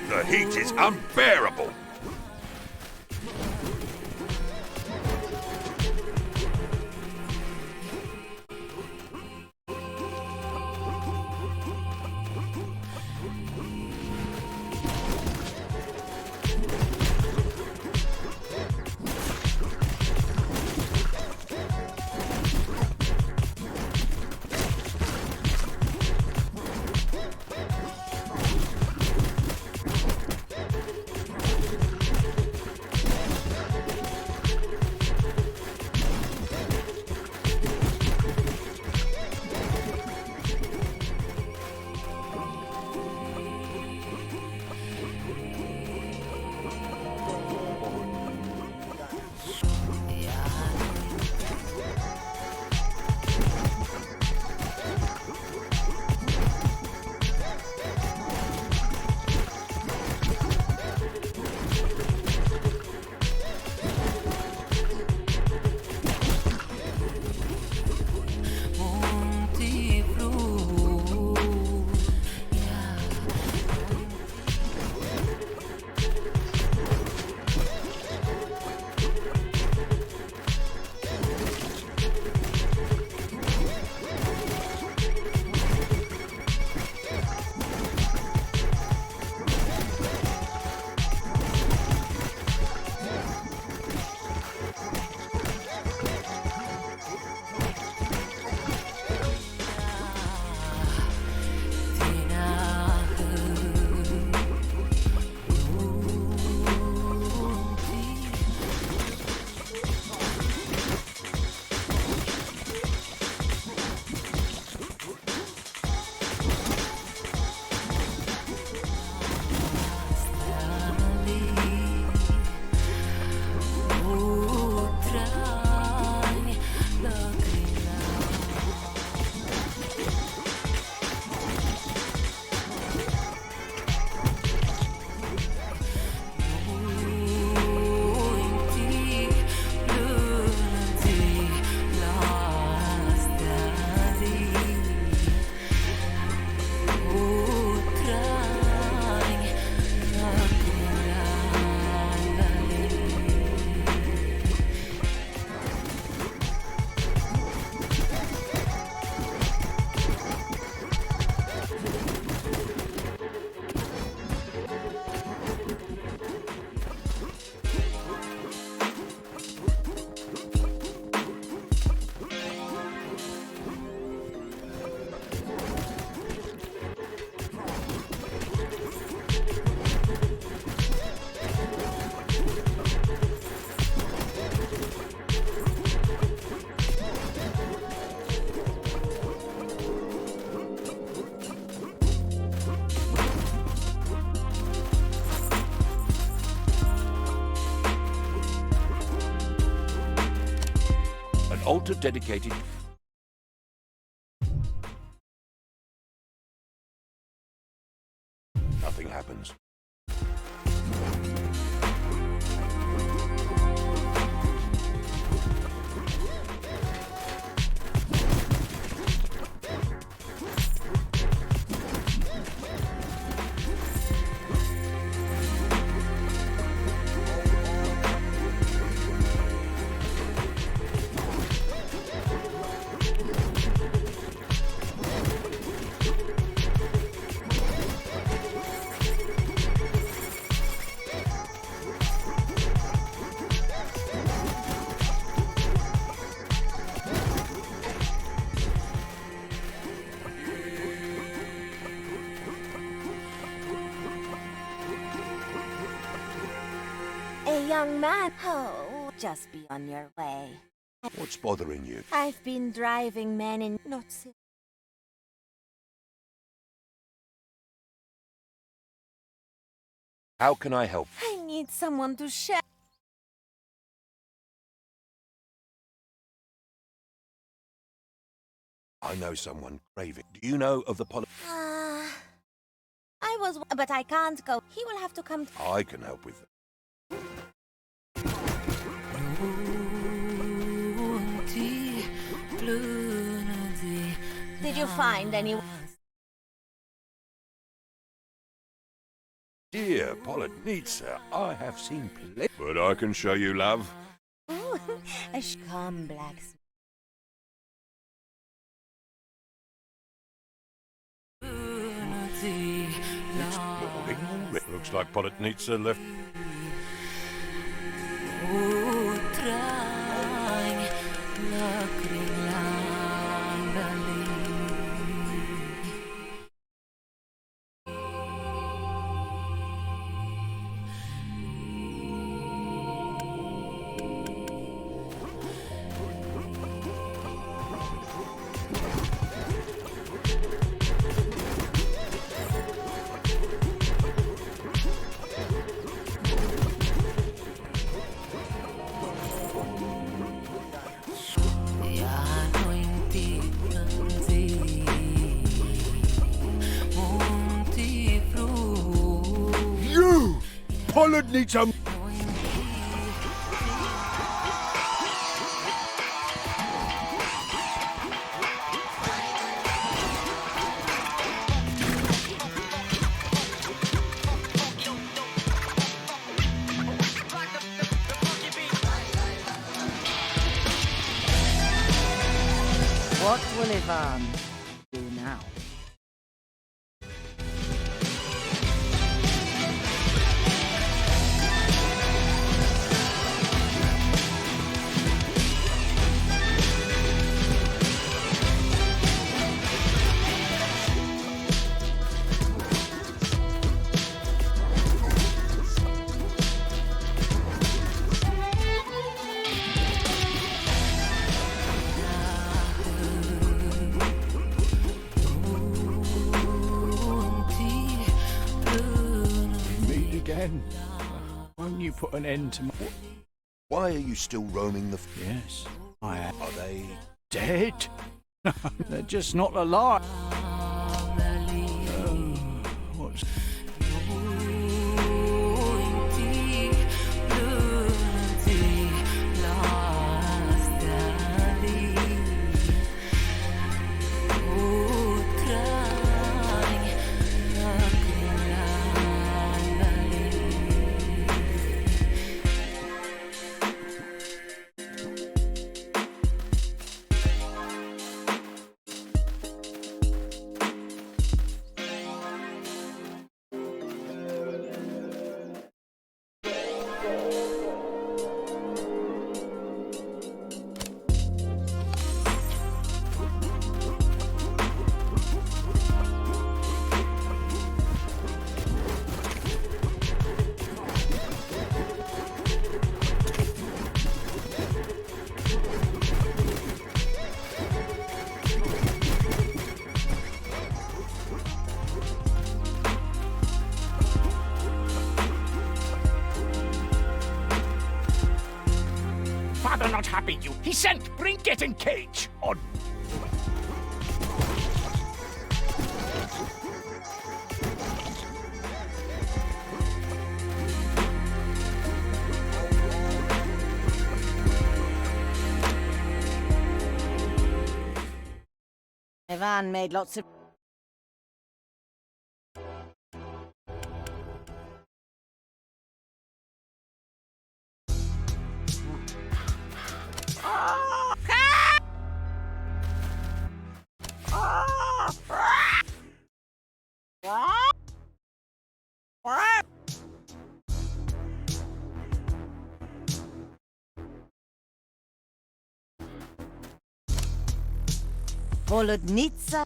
The heat is unbearable. Altar dedicated. Nothing happens. Young man, oh, just be on your way. What's bothering you? I've been driving men in not so. How can I help? I need someone to share. I know someone craving. Do you know of the I I was, but I can't go. He will have to come. I can help with that. Did you find any? Dear Polonitsa, I have seen plenty, but I can show you love. Oh, a come blacksmith. It's morning already. Looks like Polonitsa left. You! Polonitsa! What will Ivan do now? Again. Won't you put an end to my... Why are you still roaming the... Yes, I am. Are they... Dead? They're just not alive. What's... Father not happy you. He sent Brinket and Cage on. Ivan made lots of... Polonitsa.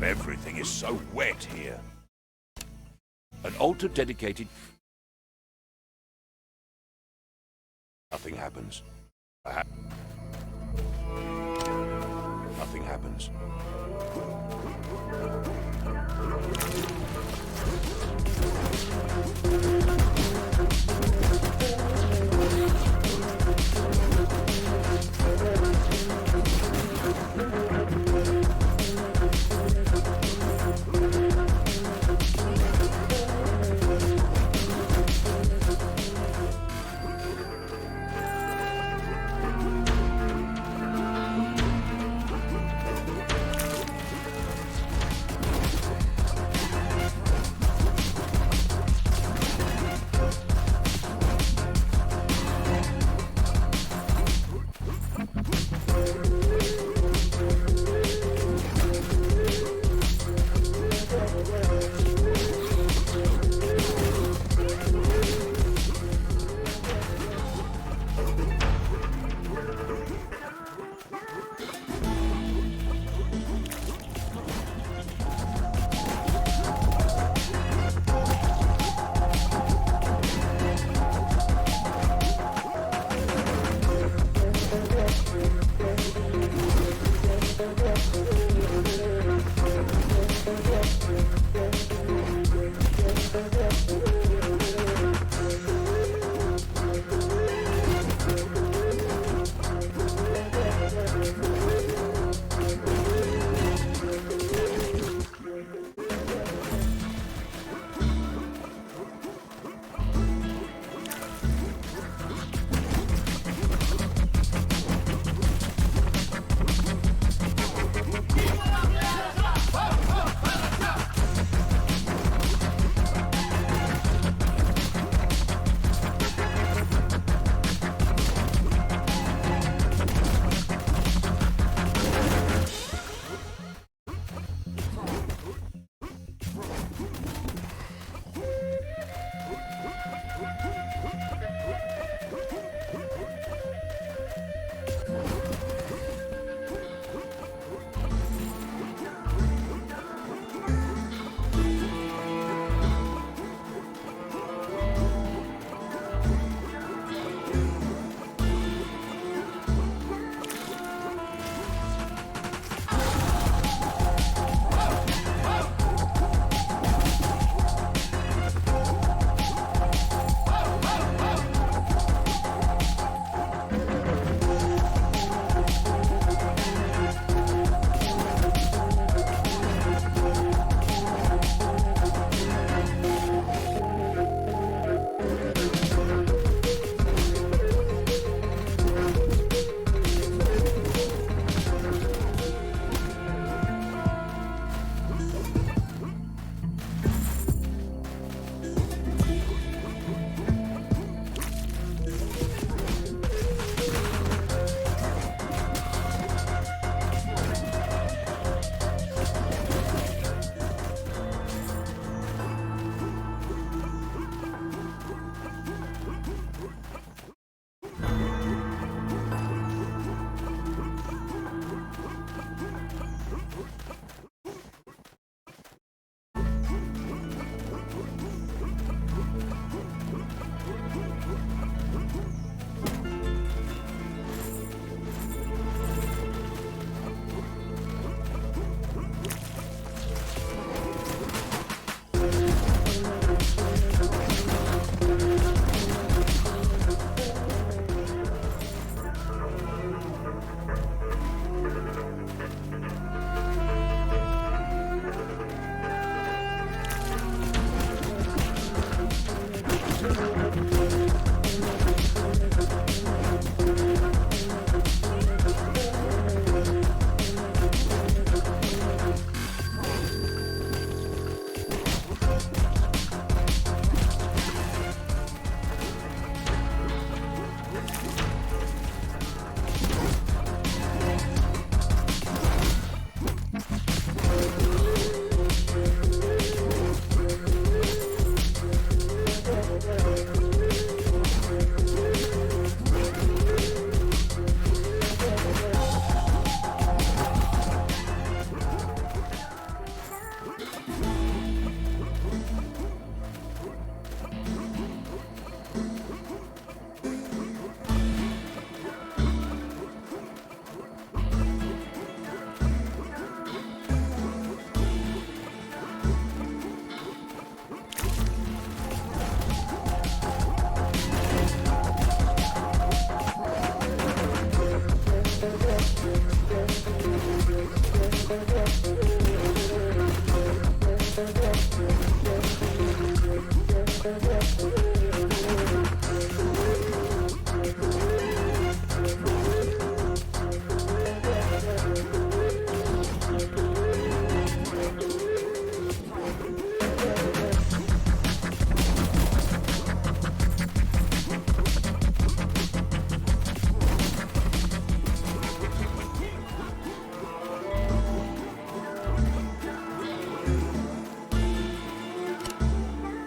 Everything is so wet here. An altar dedicated... Nothing happens. Nothing happens.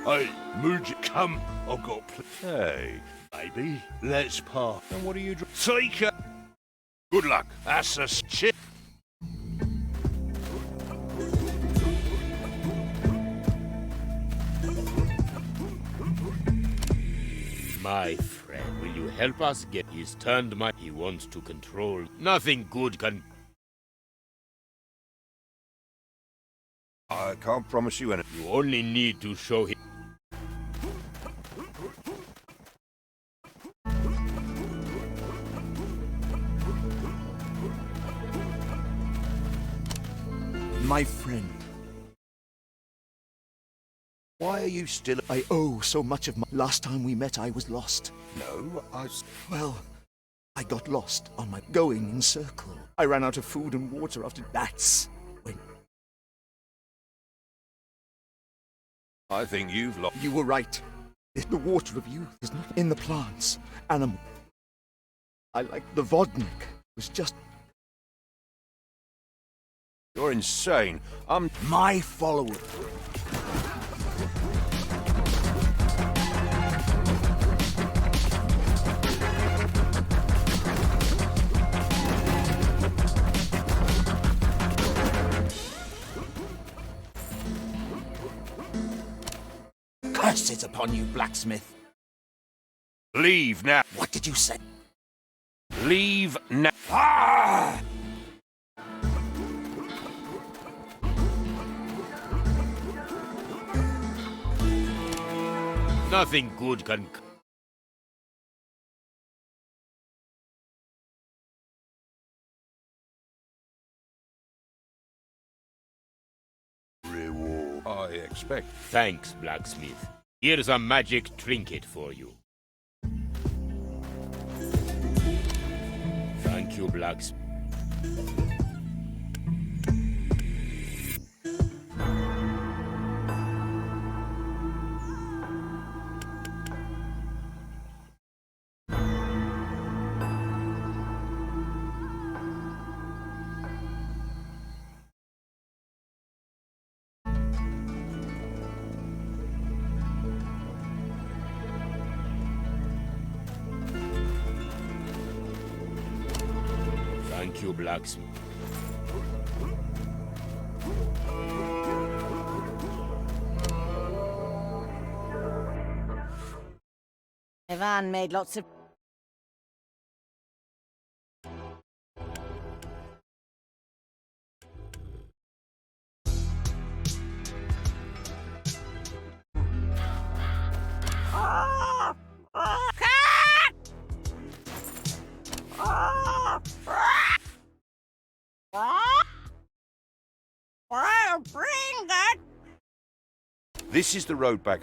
Hey, Mooj, come. I've got. Hey, baby, let's part. And what are you? Take it. Good luck. That's a shit. My friend, will you help us get... He's turned my... He wants to control. Nothing good can... I can't promise you anything. You only need to show him... My friend. Why are you still... I owe so much of my... Last time we met, I was lost. No, Well, I got lost on my going in circle. I ran out of food and water after that's when... I think you've lost. You were right. The water of youth is not in the plants. Animal. I like the vodnik. It was just... You're insane. I'm my follower. curses upon you, blacksmith. Leave now. What did you say? Leave now. Ah! Nothing good can... Reward, I expect. Thanks, blacksmith. Here's a magic trinket for you. Thank you, blacksmith. Thank you, blacksmith. Ivan made lots of... Bring that! This is the road back.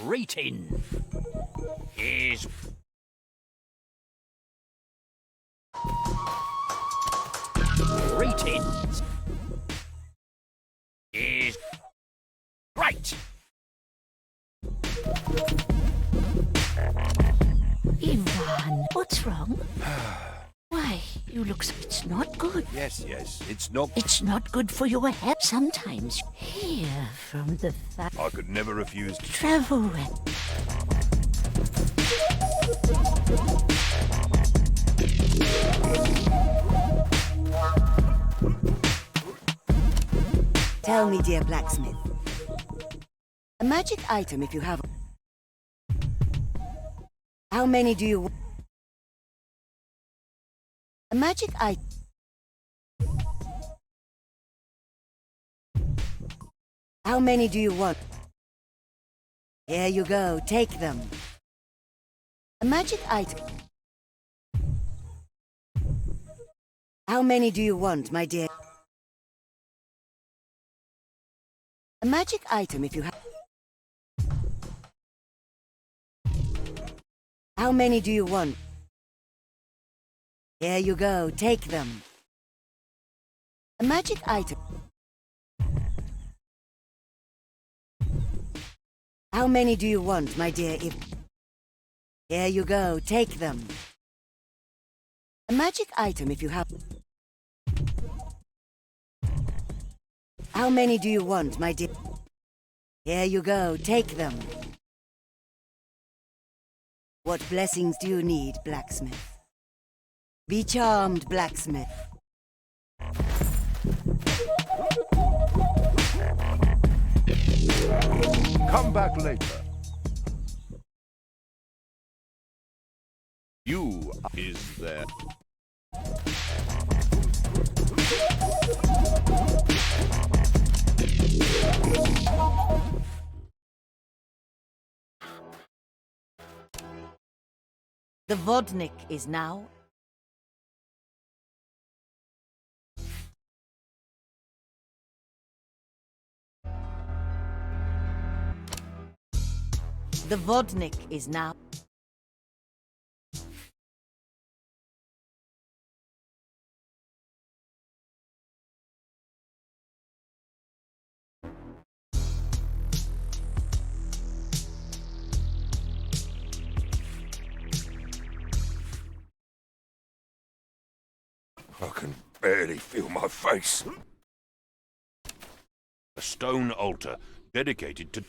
Greeting is... Greetings is... Right! Ivan, what's wrong? Why, you look... It's not good. Yes, it's not... It's not good for your health. Sometimes hear from the fact... I could never refuse to... Travel well. Tell me, dear blacksmith. A magic item if you have... How many do you... A magic item... How many do you want? Here you go, take them. A magic item... How many do you want, my dear? A magic item if you have... How many do you want? Here you go, take them. A magic item. How many do you want, my dear? Here you go, take them. A magic item if you have... How many do you want, my dear? Here you go, take them. What blessings do you need, blacksmith? Be charmed, blacksmith. Come back later. You is there. The Vodnik is now... The Vodnik is now... I can barely feel my face. A stone altar dedicated to...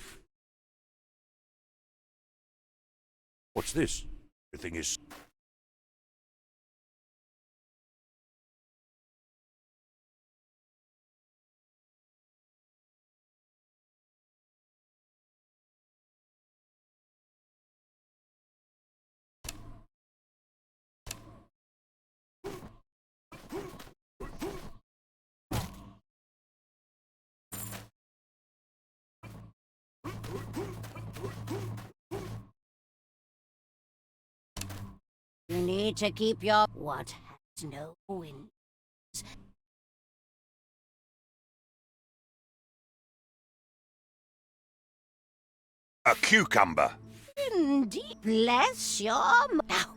What's this? Everything is... You need to keep your... What has no wind? A cucumber. Indeed. Bless your... Now.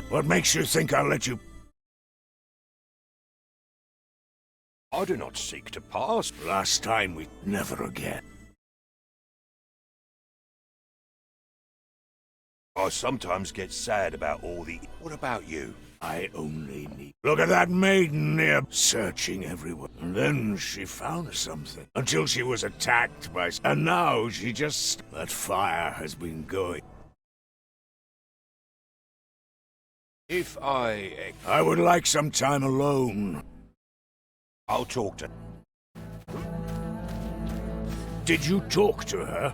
What makes you think I'll let you... I do not seek to pass. Last time we... Never again. I sometimes get sad about all the... What about you? I only need... Look at that maiden there, searching everywhere. And then she found something. Until she was attacked by... And now she just... That fire has been going. If I would like some time alone. I'll talk to... Did you talk to her?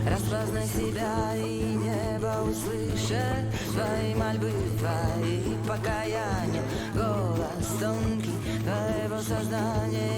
Распознай себя и небо услышит твои мольбы, твои покаяния, голос тонкий твоего сознания.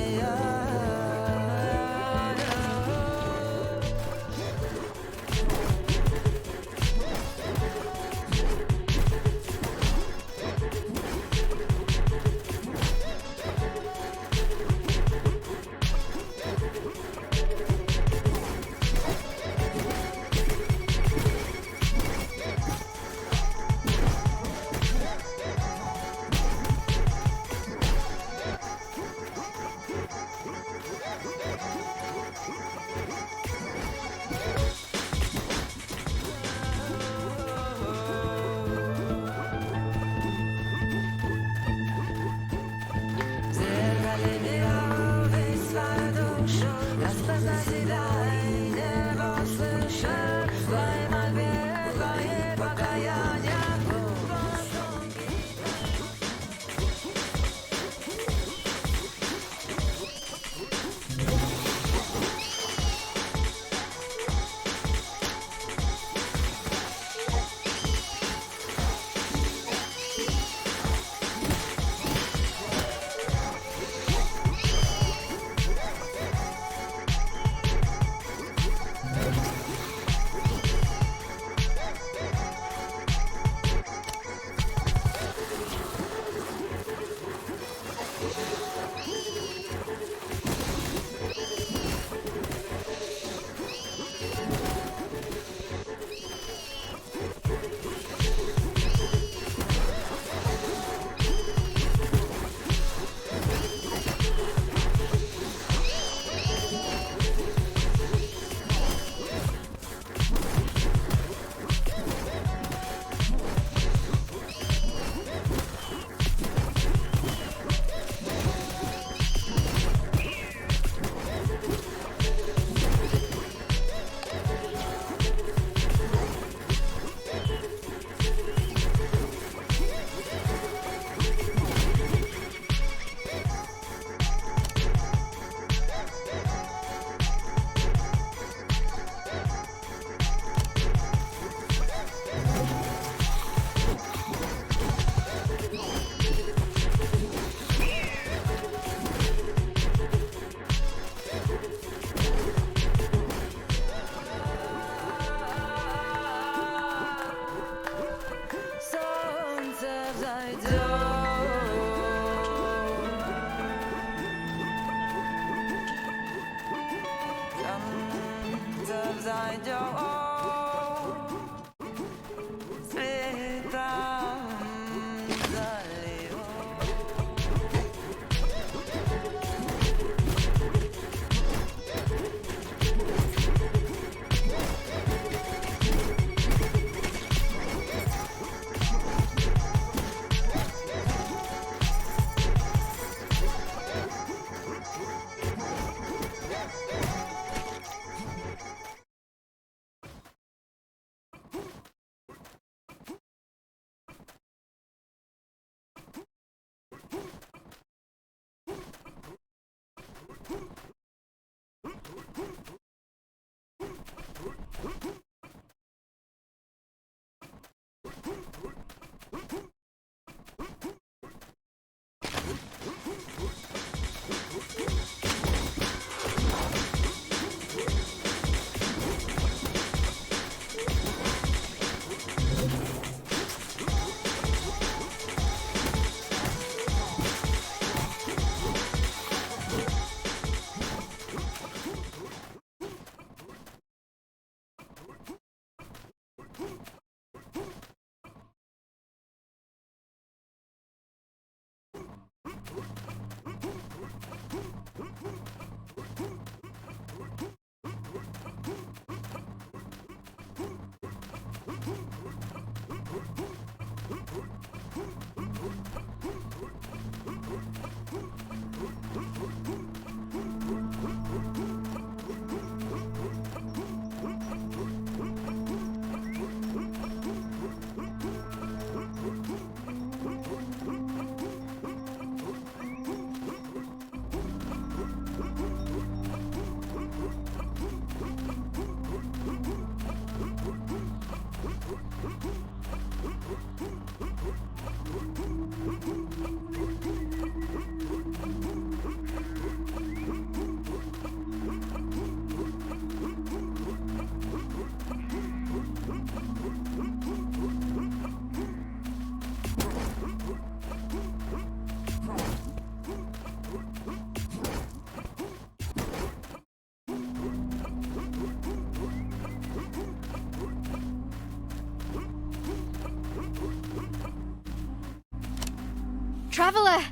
Traveler!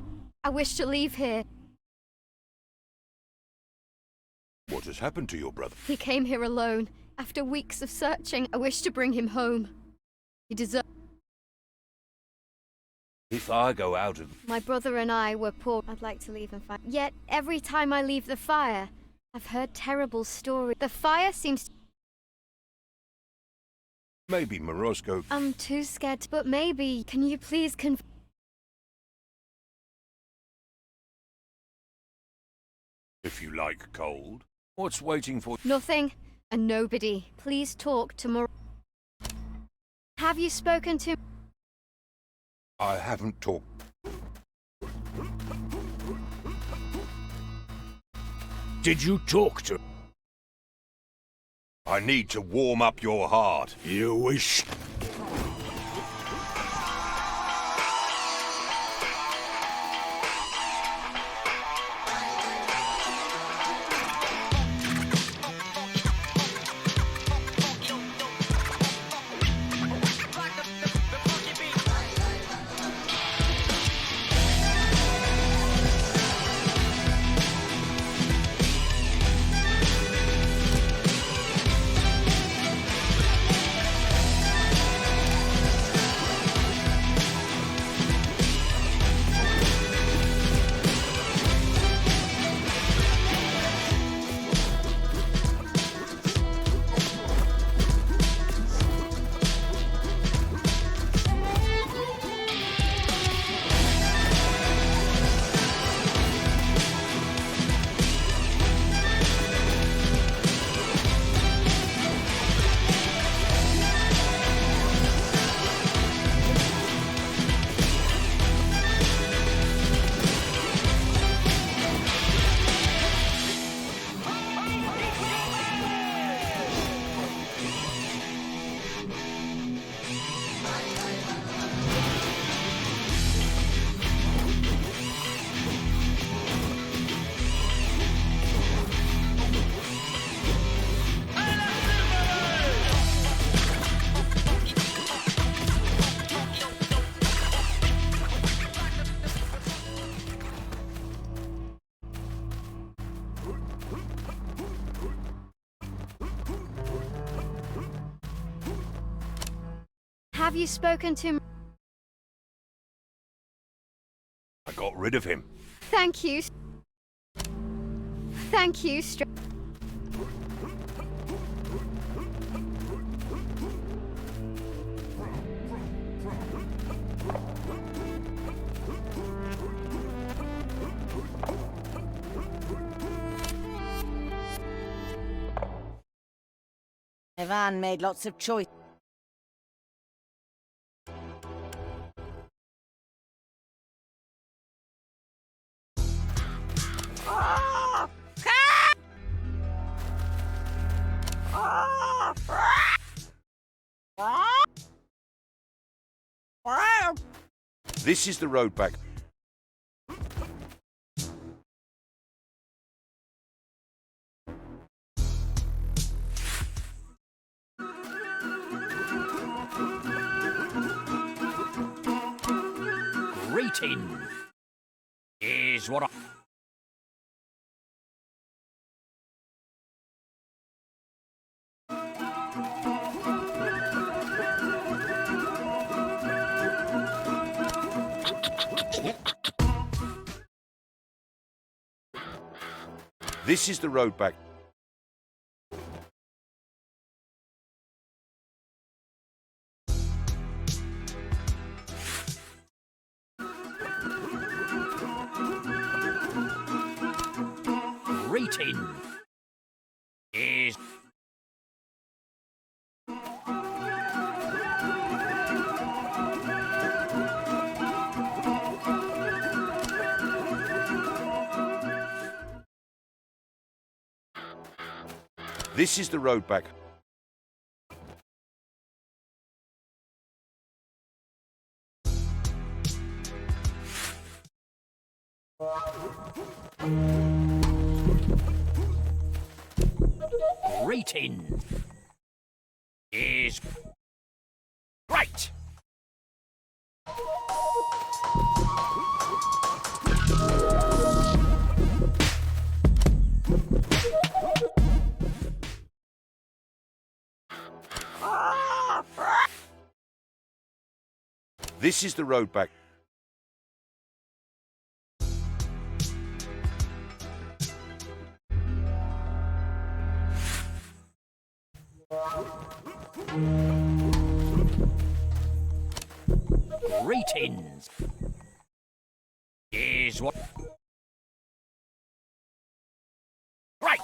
I wish to leave here. What has happened to your brother? He came here alone. After weeks of searching, I wish to bring him home. He deserves... If I go out of... My brother and I were poor. I'd like to leave and fight. Yet, every time I leave the fire, I've heard terrible stories. The fire seems to... Maybe Morozko... I'm too scared, but maybe... Can you please If you like cold, what's waiting for... Nothing and nobody. Please talk to Mor... Have you spoken to... I haven't talked... Did you talk to... I need to warm up your heart. You wish... Have you spoken to... I got rid of him. Thank you. Thank you, Ivan made lots of choice. This is the road back. Rating is what I... This is the road back. Rating is... This is the road back. Rating is... Right! This is the road back. Ratings is what... Right!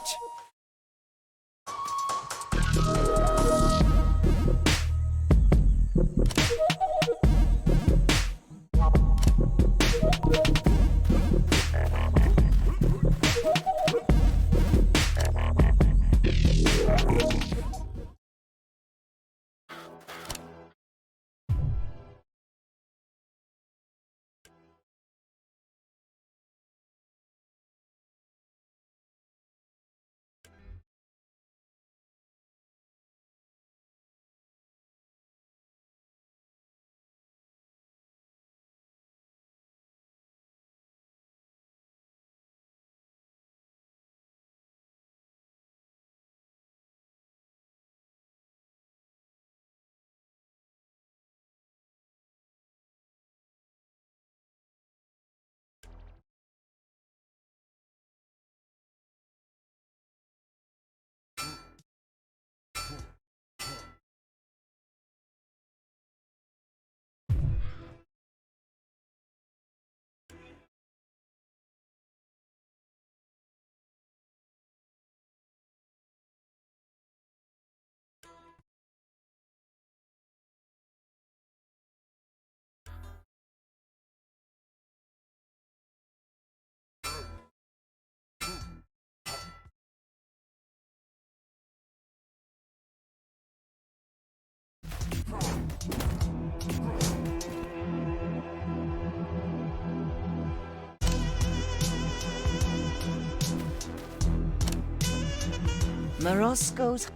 Morosco's...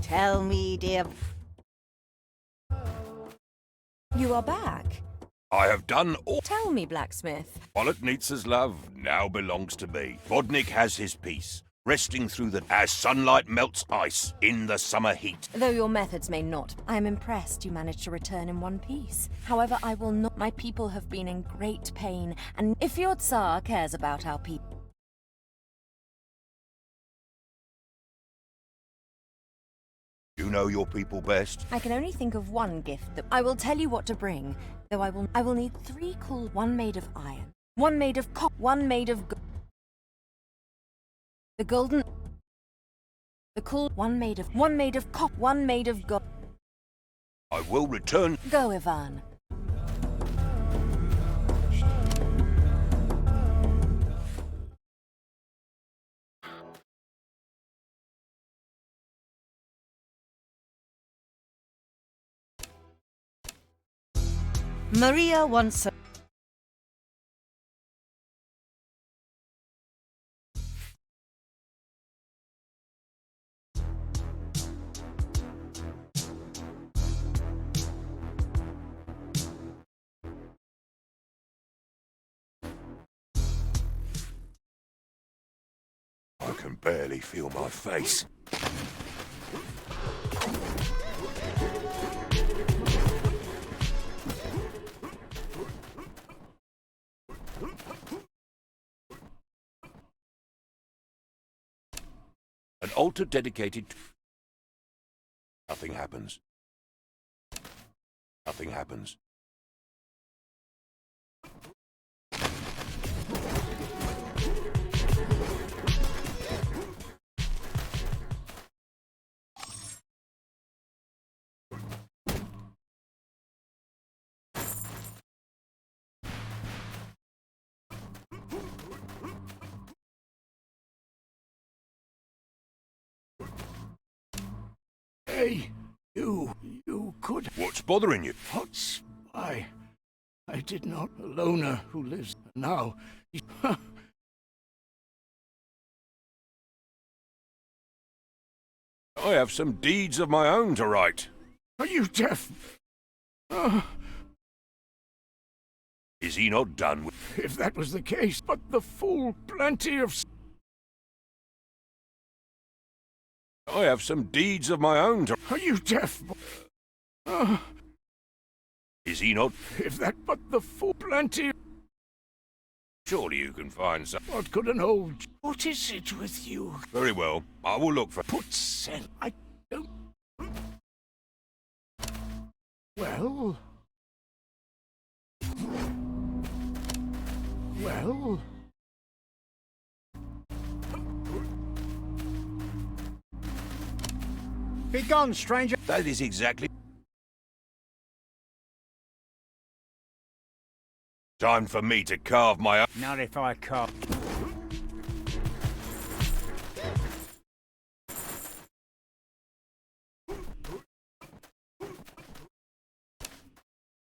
Tell me, dear... You are back. I have done all. Tell me, blacksmith. All it needs is love now belongs to me. Vodnik has his peace, resting through the... as sunlight melts ice in the summer heat. Though your methods may not, I am impressed you managed to return in one piece. However, I will not. My people have been in great pain, and if your Tsar cares about our people... You know your people best. I can only think of one gift that... I will tell you what to bring, though I will need 3 cool... One made of iron, one made of one made of... The golden... The cool... One made of one made of gold. I will return. Go, Ivan. Maria wants... can barely feel my face. An altar dedicated to... Nothing happens. Nothing happens. Hey, you could... What's bothering you? What's... I did not... A loner who lives now... I have some deeds of my own to write. Are you deaf? Is he not done with... If that was the case, but the fool plenty of... I have some deeds of my own to... Are you deaf? Is he not... If that but the fool plenty... Surely you can find some... What could an old... What is it with you? Very well, I will look for... Put sense... I don't... Well... Well... Be gone, stranger. That is exactly... Time for me to carve my own... Not if I carve.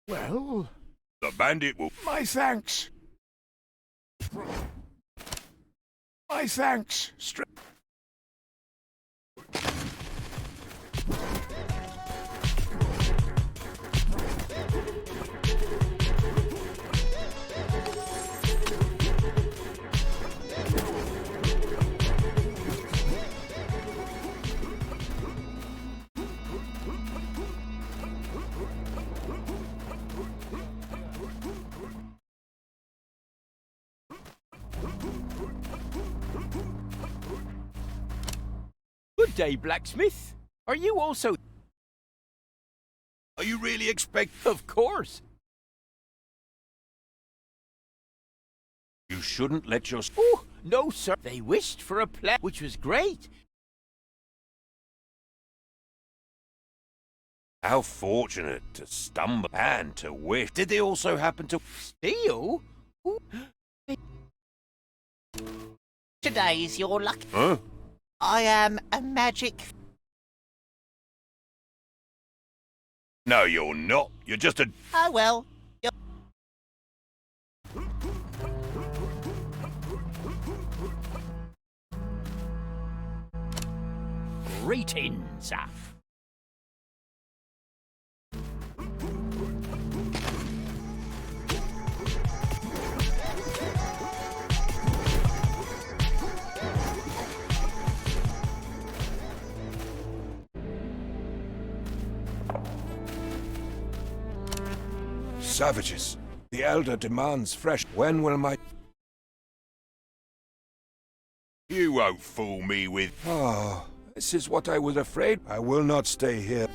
Well... The bandit will... My thanks. My thanks, Good day, blacksmith. Are you also... Are you really expect... Of course. You shouldn't let your... Oh, no, sir. They wished for a play, which was great. How fortunate to stumble and to wish. Did they also happen to... Steal? Ooh. Today's your luck. Huh? I am a magic... No, you're not. You're just a... Oh, well. Greetings. Savages. The elder demands fresh. When will my... You won't fool me with... Oh, this is what I was afraid. I will not stay here.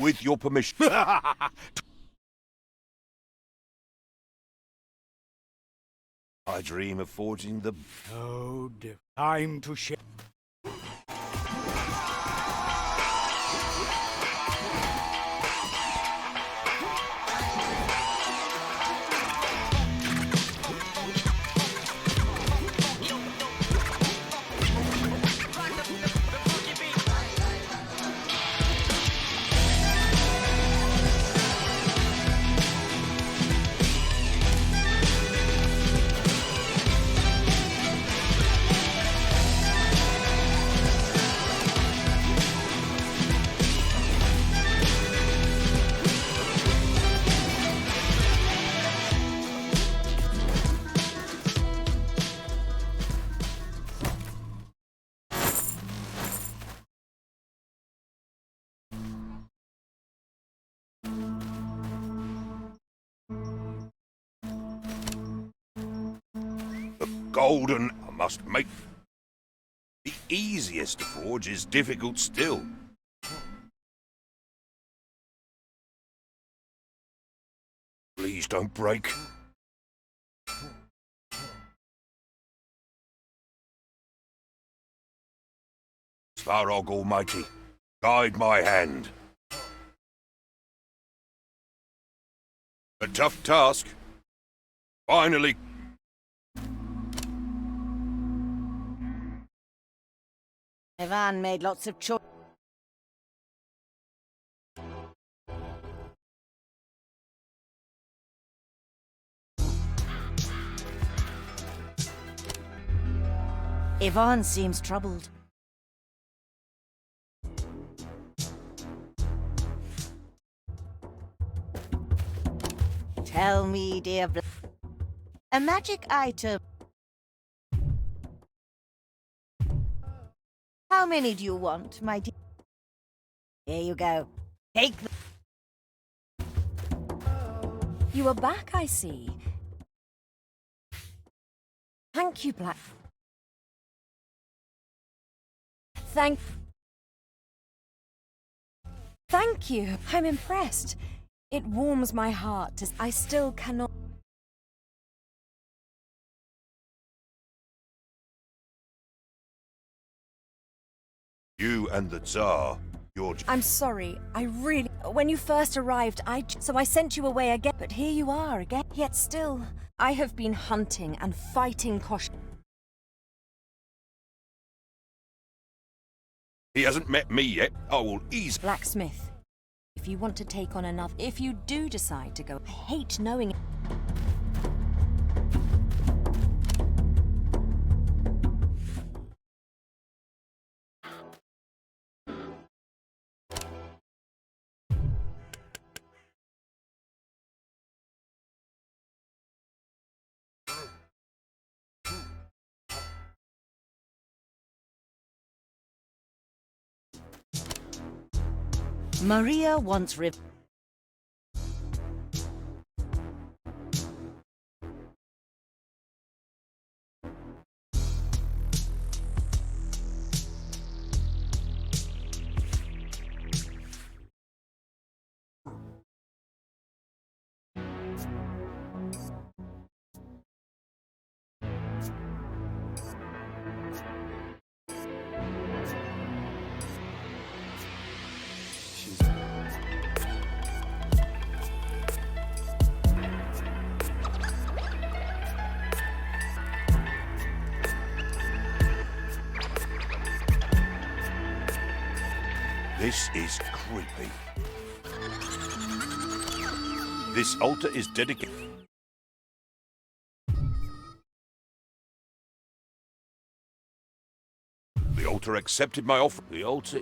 With your permission. I dream of forging the... Oh, time to share. Golden, I must make... The easiest to forge is difficult still. Please don't break. Svarog Almighty, guide my hand. A tough task. Finally... Ivan made lots of choices. Ivan seems troubled. Tell me, dear a magic item. How many do you want, my dear? Here you go. Take them. You are back, I see. Thank you, Black. Thank you. I'm impressed. It warms my heart to... I still cannot... You and the Tsar, you're... I'm sorry, I really... When you first arrived, So I sent you away again, but here you are again. Yet still, I have been hunting and fighting Kosh... He hasn't met me yet. I will ease... Blacksmith, if you want to take on another... If you do decide to go... I hate knowing it. Maria wants This is creepy. This altar is dedicated. The altar accepted my offer. The altar...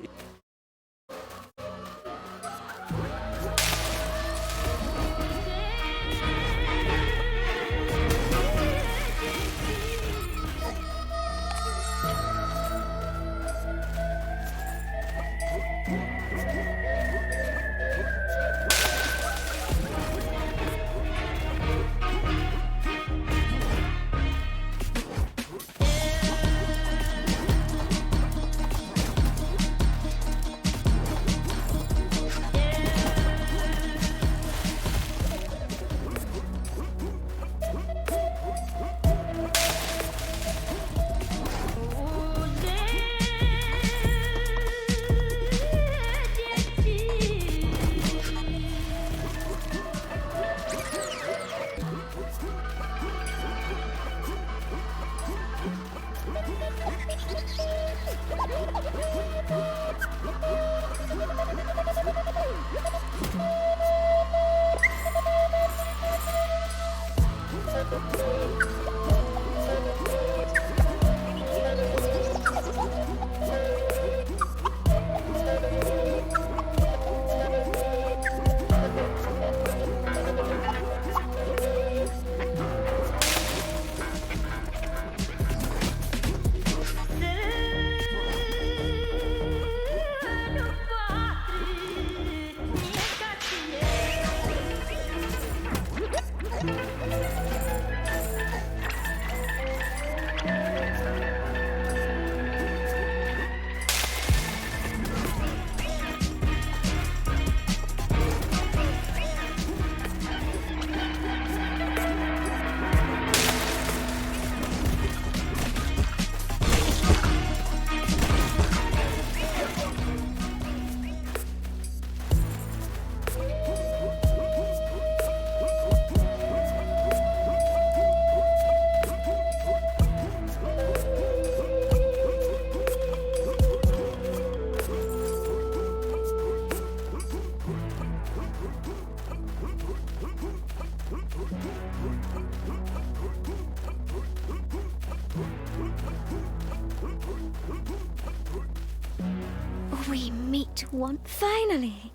we meet one finally.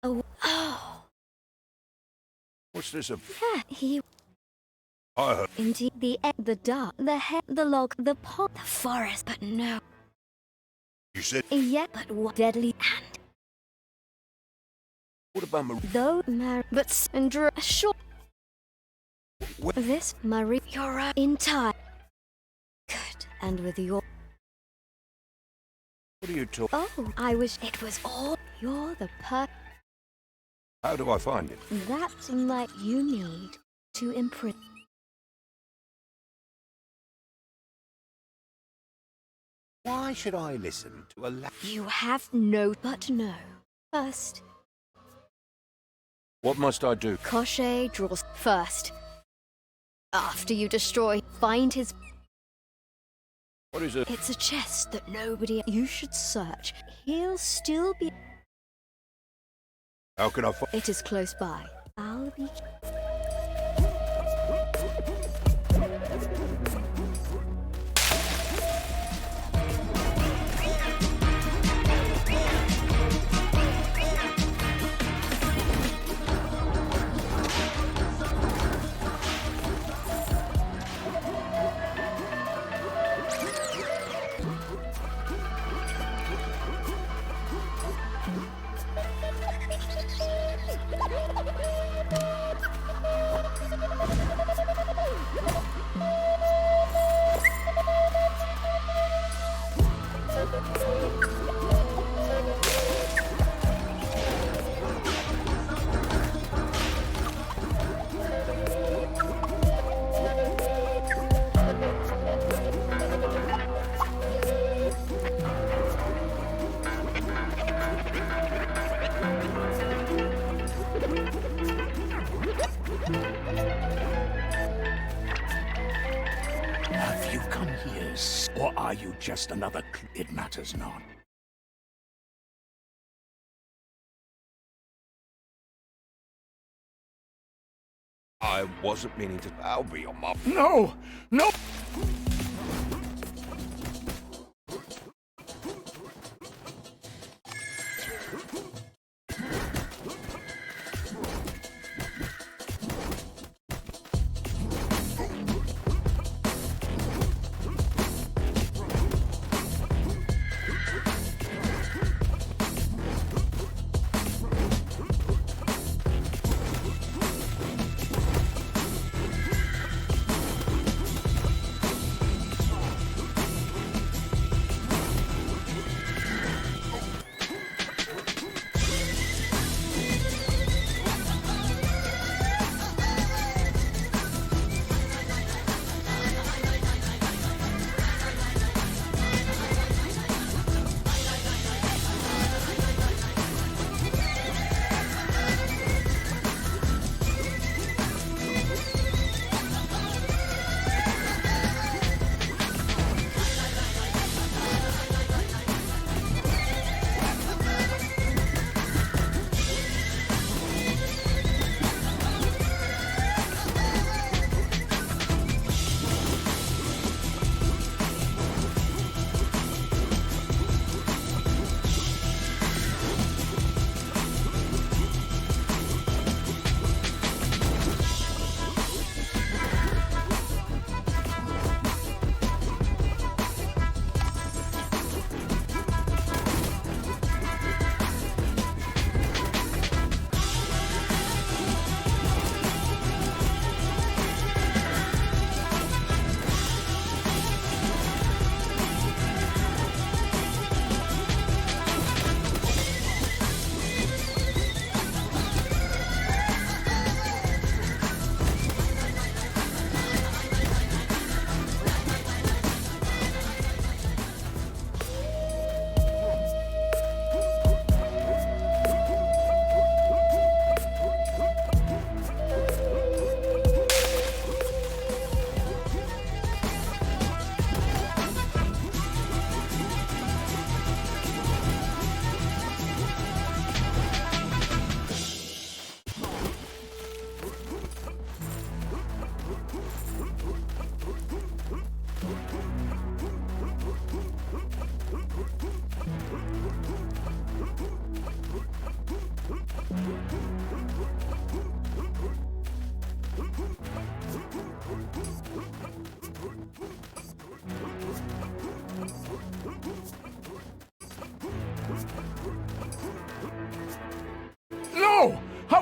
Oh. What's this about? Yeah, he. I heard. Indeed, the dark, the the log, the pot, the forest, but no. You said. Yeah, but what deadly and. What about Marie? Though but Sandra, sure. What? This Marie, you're in time. Good, and with your. What are you talking? Oh, I wish it was all. You're the How do I find it? That light you need to imprint. Why should I listen to a You have no but no. First. What must I do? Cochet draws first. After you destroy, find his. What is it? It's a chest that nobody. You should search. He'll still be. How can I find? It is close by. I'll be. Have you come here, or are you just another It matters not. I wasn't meaning to. I'll be on my. No! No!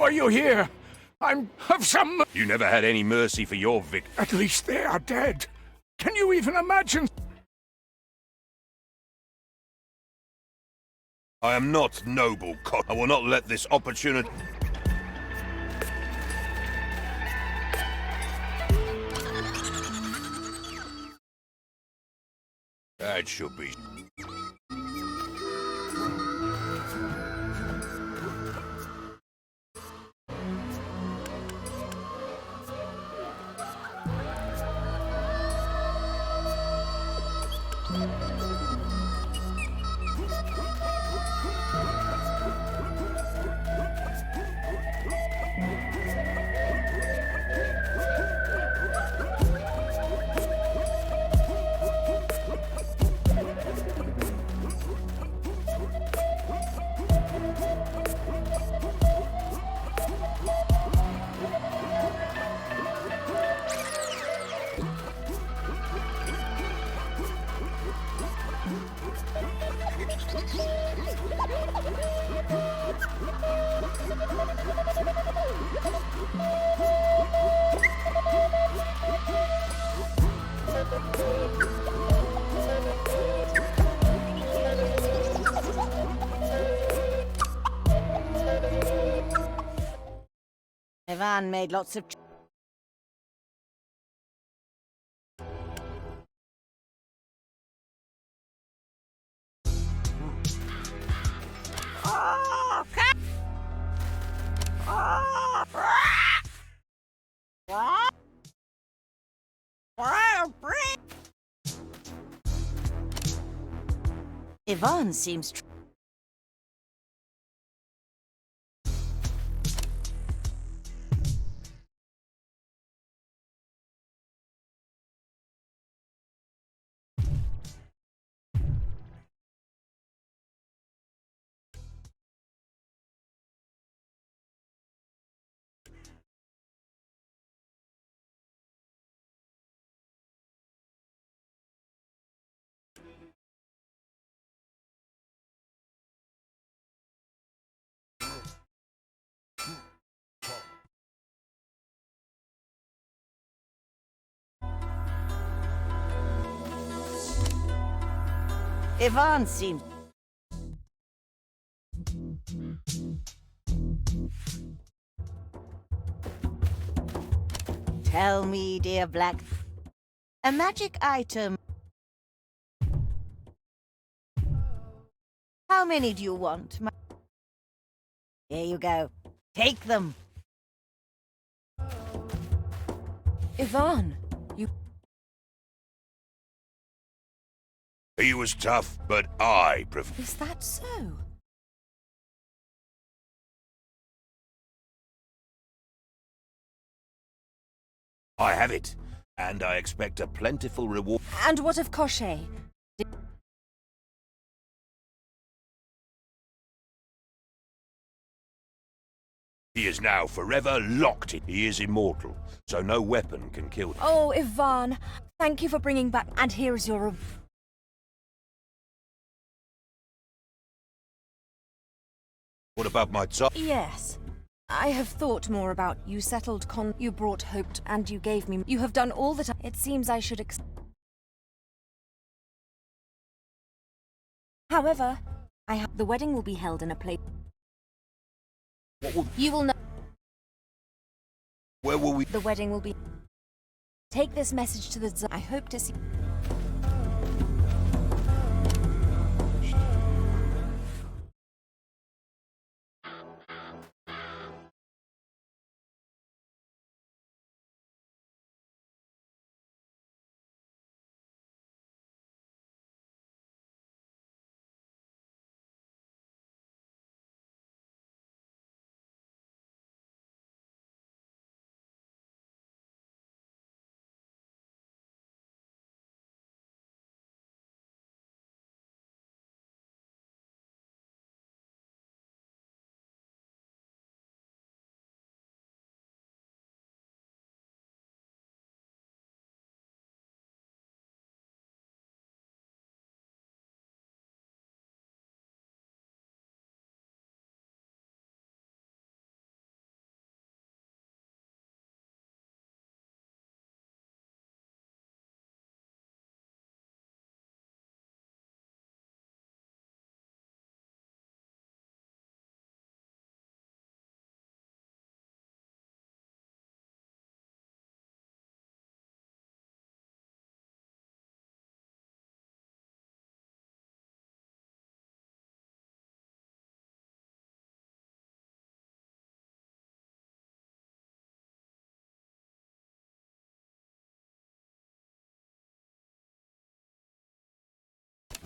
How are you here? I'm of some... You never had any mercy for your victim. At least they are dead. Can you even imagine? I am not noble, I will not let this opportunity... That should be... Ivan made lots of... Ivan seems... Ivan seems... Tell me, dear Black... A magic item. How many do you want? Here you go. Take them. Ivan, you... He was tough, but I prefer... Is that so? I have it, and I expect a plentiful reward. And what of Koshchei? He is now forever locked in. He is immortal, so no weapon can kill him. Oh, Ivan, thank you for bringing back... And here is your... What about my top? Yes. I have thought more about... You settled you brought hope and you gave me... You have done all that It seems I should However, the wedding will be held in a place... What will... You will know... Where will we... The wedding will be... Take this message to the Tsar. I hope to see...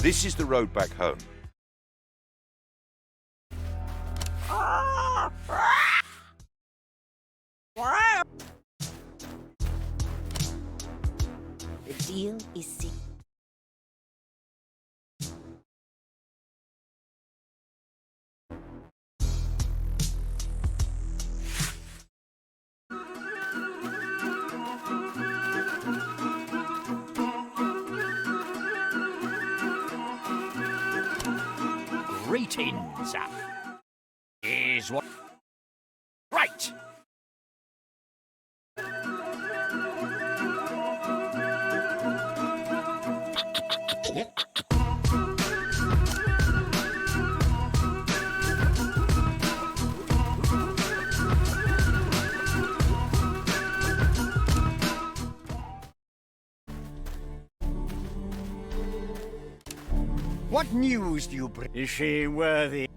This is the road back home. The deal is sealed. Greetings. Is what? Right. What news do you bring? Is she worthy?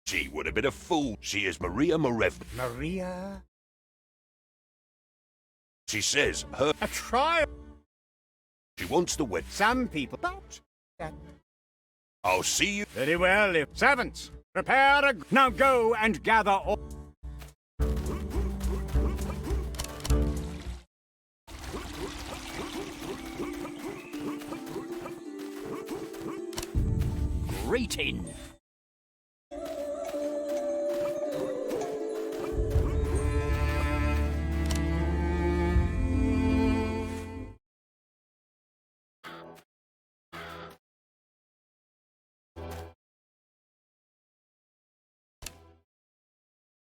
She would have been a fool. She is Maria Morevna. Maria? She says her... A trial? She wants the wed... Some people don't. That. I'll see you... Very well, if... Servants, prepare a... Now go and gather all... Greeting.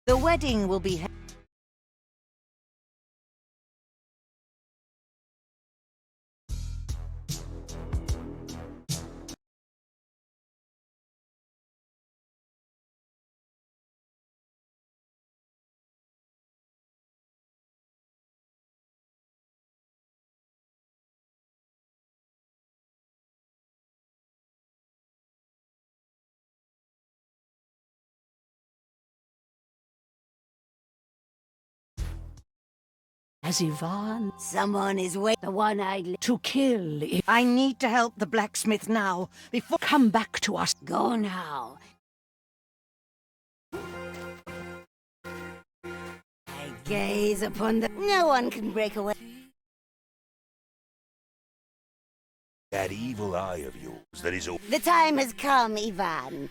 The wedding will be held. As Ivan, someone is waiting. The one to kill. I need to help the blacksmith now, before come back to us. Go now. I gaze upon the... No one can break away. That evil eye of yours, that is all... The time has come, Ivan.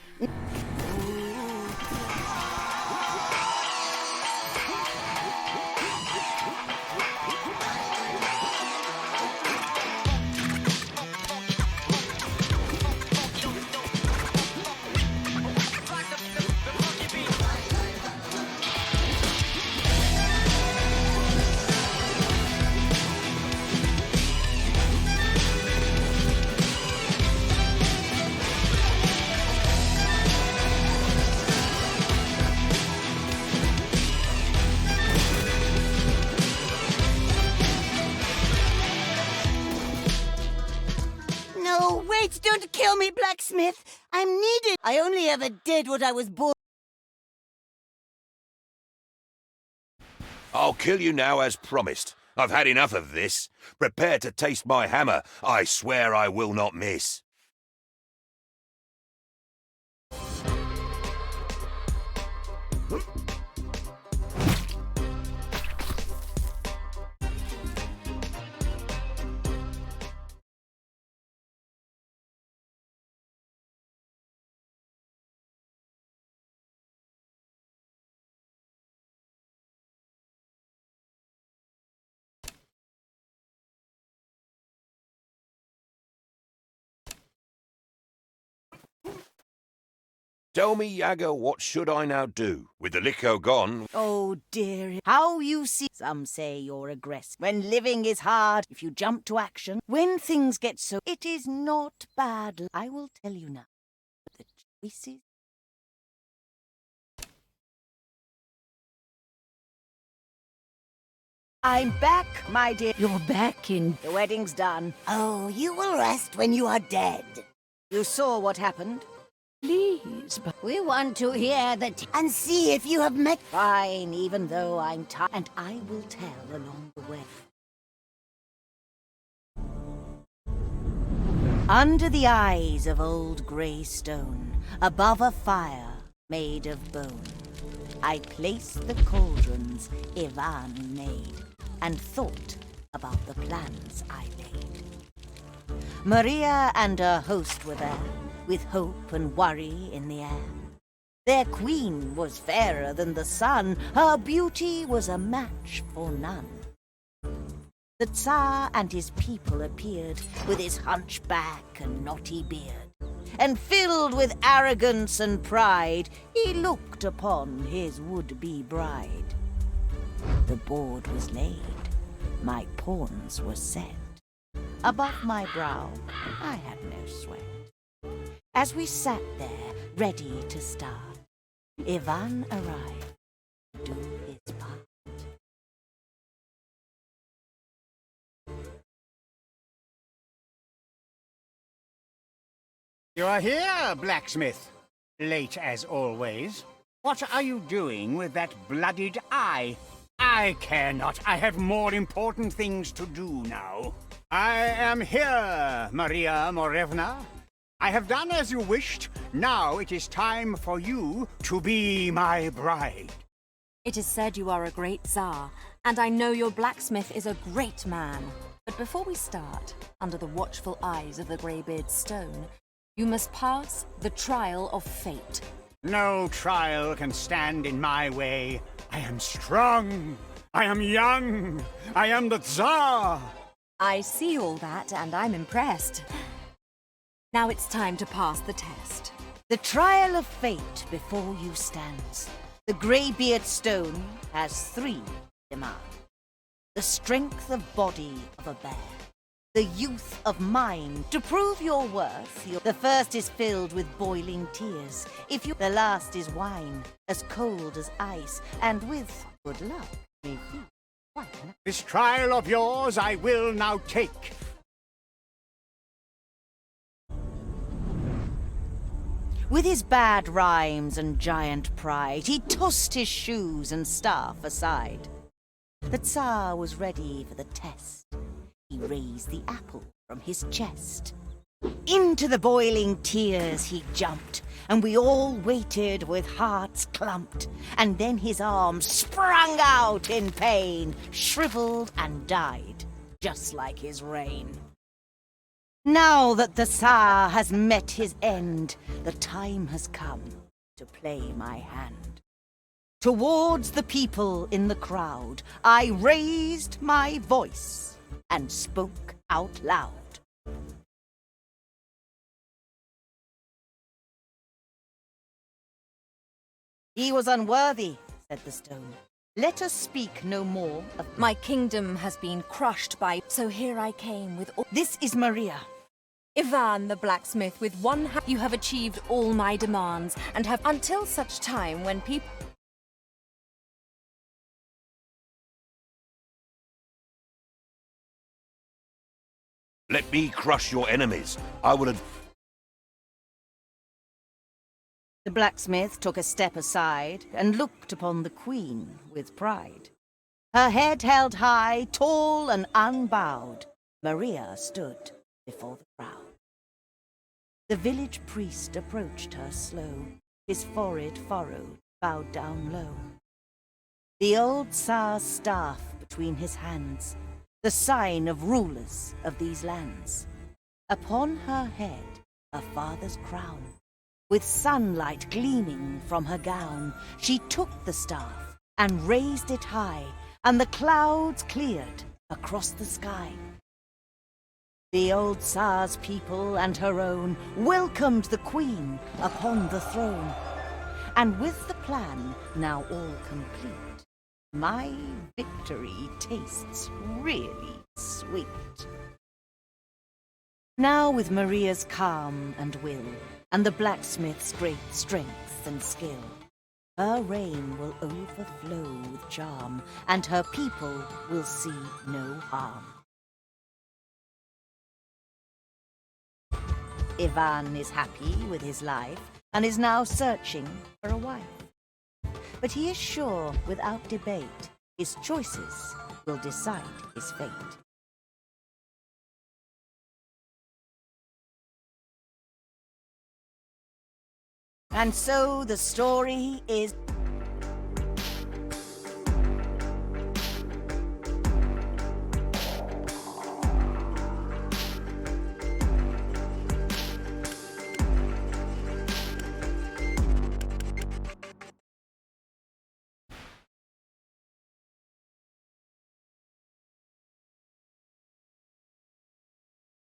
No, wait, don't kill me, blacksmith. I'm needed. I only ever did what I was born. I'll kill you now as promised. I've had enough of this. Prepare to taste my hammer. I swear I will not miss. Tell me, Yaga, what should I now do? With the liquor gone... Oh, dear. How you see... Some say you're aggressive. When living is hard, if you jump to action, when things get so... It is not bad. I will tell you now. The choices... I'm back, my dear. You're back in... The wedding's done. Oh, you will rest when you are dead. You saw what happened? Please, but... We want to hear that and see if you have met... Fine, even though I'm tired. And I will tell along the way. Under the eyes of old grey stone, above a fire made of bone, I placed the cauldrons Ivan made, and thought about the plans I made. Maria and her host were there, with hope and worry in the air. Their queen was fairer than the sun, her beauty was a match for none. The Tsar and his people appeared, with his hunchback and knotty beard, and filled with arrogance and pride, he looked upon his would-be bride. The board was laid, my pawns were set. Above my brow, I had no sweat. As we sat there, ready to start, Ivan arrived to do his part. You are here, blacksmith. Late as always. What are you doing with that bloodied eye? I care not. I have more important things to do now. I am here, Maria Morevna. I have done as you wished. Now it is time for you to be my bride. It is said you are a great Tsar, and I know your blacksmith is a great man. But before we start, under the watchful eyes of the Greybeard Stone, you must pass the trial of fate. No trial can stand in my way. I am strong. I am young. I am the Tsar. I see all that, and I'm impressed. Now it's time to pass the test. The trial of fate before you stands. The Greybeard Stone has 3 demands. The strength of body of a bear. The youth of mind. To prove your worth, the first is filled with boiling tears. The last is wine, as cold as ice, and with good luck, may be quite enough. This trial of yours I will now take. With his bad rhymes and giant pride, he tossed his shoes and staff aside. The Tsar was ready for the test. He raised the apple from his chest. Into the boiling tears he jumped, and we all waited with hearts clumped. And then his arm sprung out in pain, shriveled and died, just like his reign. Now that the Tsar has met his end, the time has come to play my hand. Towards the people in the crowd, I raised my voice and spoke out loud. He was unworthy, said the stone. Let us speak no more of... My kingdom has been crushed by... So here I came with all... This is Maria. Ivan the blacksmith, with one hand you have achieved all my demands, and have until such time when people... Let me crush your enemies. I will... The blacksmith took a step aside and looked upon the queen with pride. Her head held high, tall and unbowed, Maria stood before the crowd. The village priest approached her slow, his forehead furrowed, bowed down low. The old Tsar's staff between his hands, the sign of rulers of these lands. Upon her head, her father's crown. With sunlight gleaming from her gown, she took the staff and raised it high, and the clouds cleared across the sky. The old Tsar's people and her own welcomed the queen upon the throne. And with the plan now all complete, my victory tastes really sweet. Now with Maria's calm and will, and the blacksmith's great strength and skill, her reign will overflow with charm, and her people will see no harm. Ivan is happy with his life, and is now searching for a wife. But he is sure, without debate, his choices will decide his fate. And so the story is...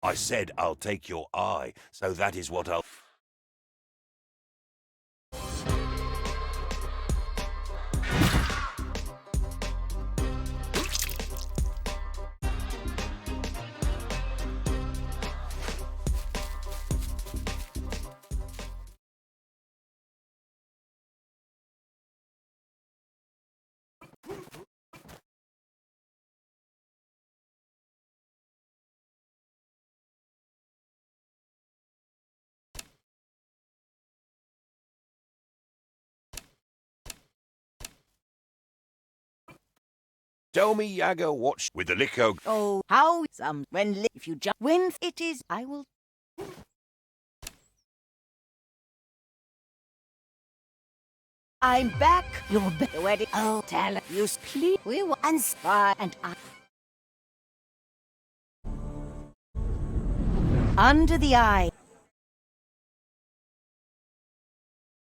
I said I'll take your eye, so that is what I'll... Tell me, Yaga, what's with the liquor? Oh, how if you just win, it is, I will... I'm back, your wedding. Oh, tell you, please, we were inspired, and I... Under the eye.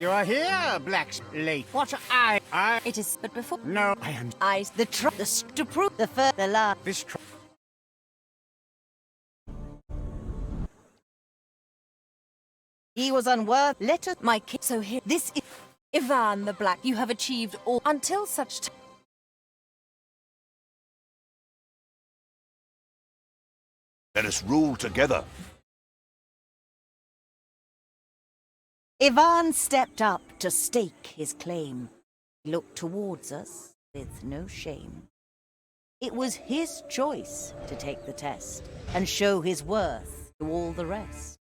You are here, Blacksmith. What It is, but before... No, I am... Eyes, the to prove the first, the last. This He was unworthy. Let us, My kid, so here, this is... Ivan the Black, you have achieved all... Until such time... Let us rule together. Ivan stepped up to stake his claim. He looked towards us with no shame. It was his choice to take the test and show his worth to all the rest.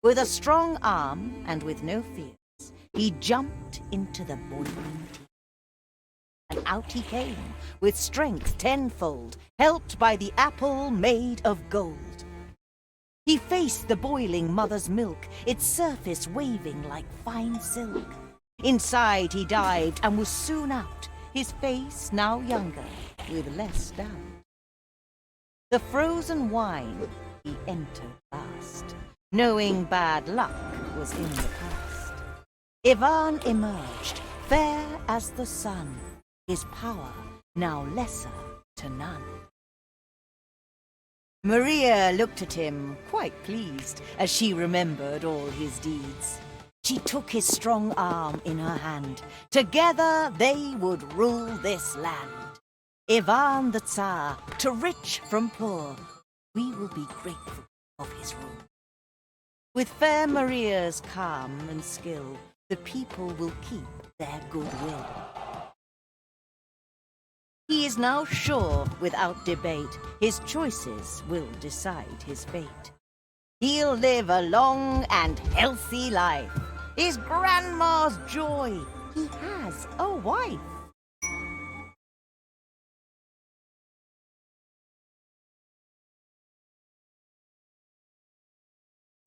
With a strong arm and with no fears, he jumped into the boiling tea. And out he came, with strength tenfold, helped by the apple made of gold. He faced the boiling mother's milk, its surface waving like fine silk. Inside he dived and was soon out, his face now younger, with less doubt. The frozen wine he entered fast, knowing bad luck was in the past. Ivan emerged, fair as the sun, his power now lesser to none. Maria looked at him, quite pleased, as she remembered all his deeds. She took his strong arm in her hand. Together they would rule this land. Ivan the Tsar, to rich from poor, we will be grateful of his rule. With fair Maria's calm and skill, the people will keep their goodwill. He is now sure, without debate, his choices will decide his fate. He'll live a long and healthy life, his grandma's joy. He has a wife.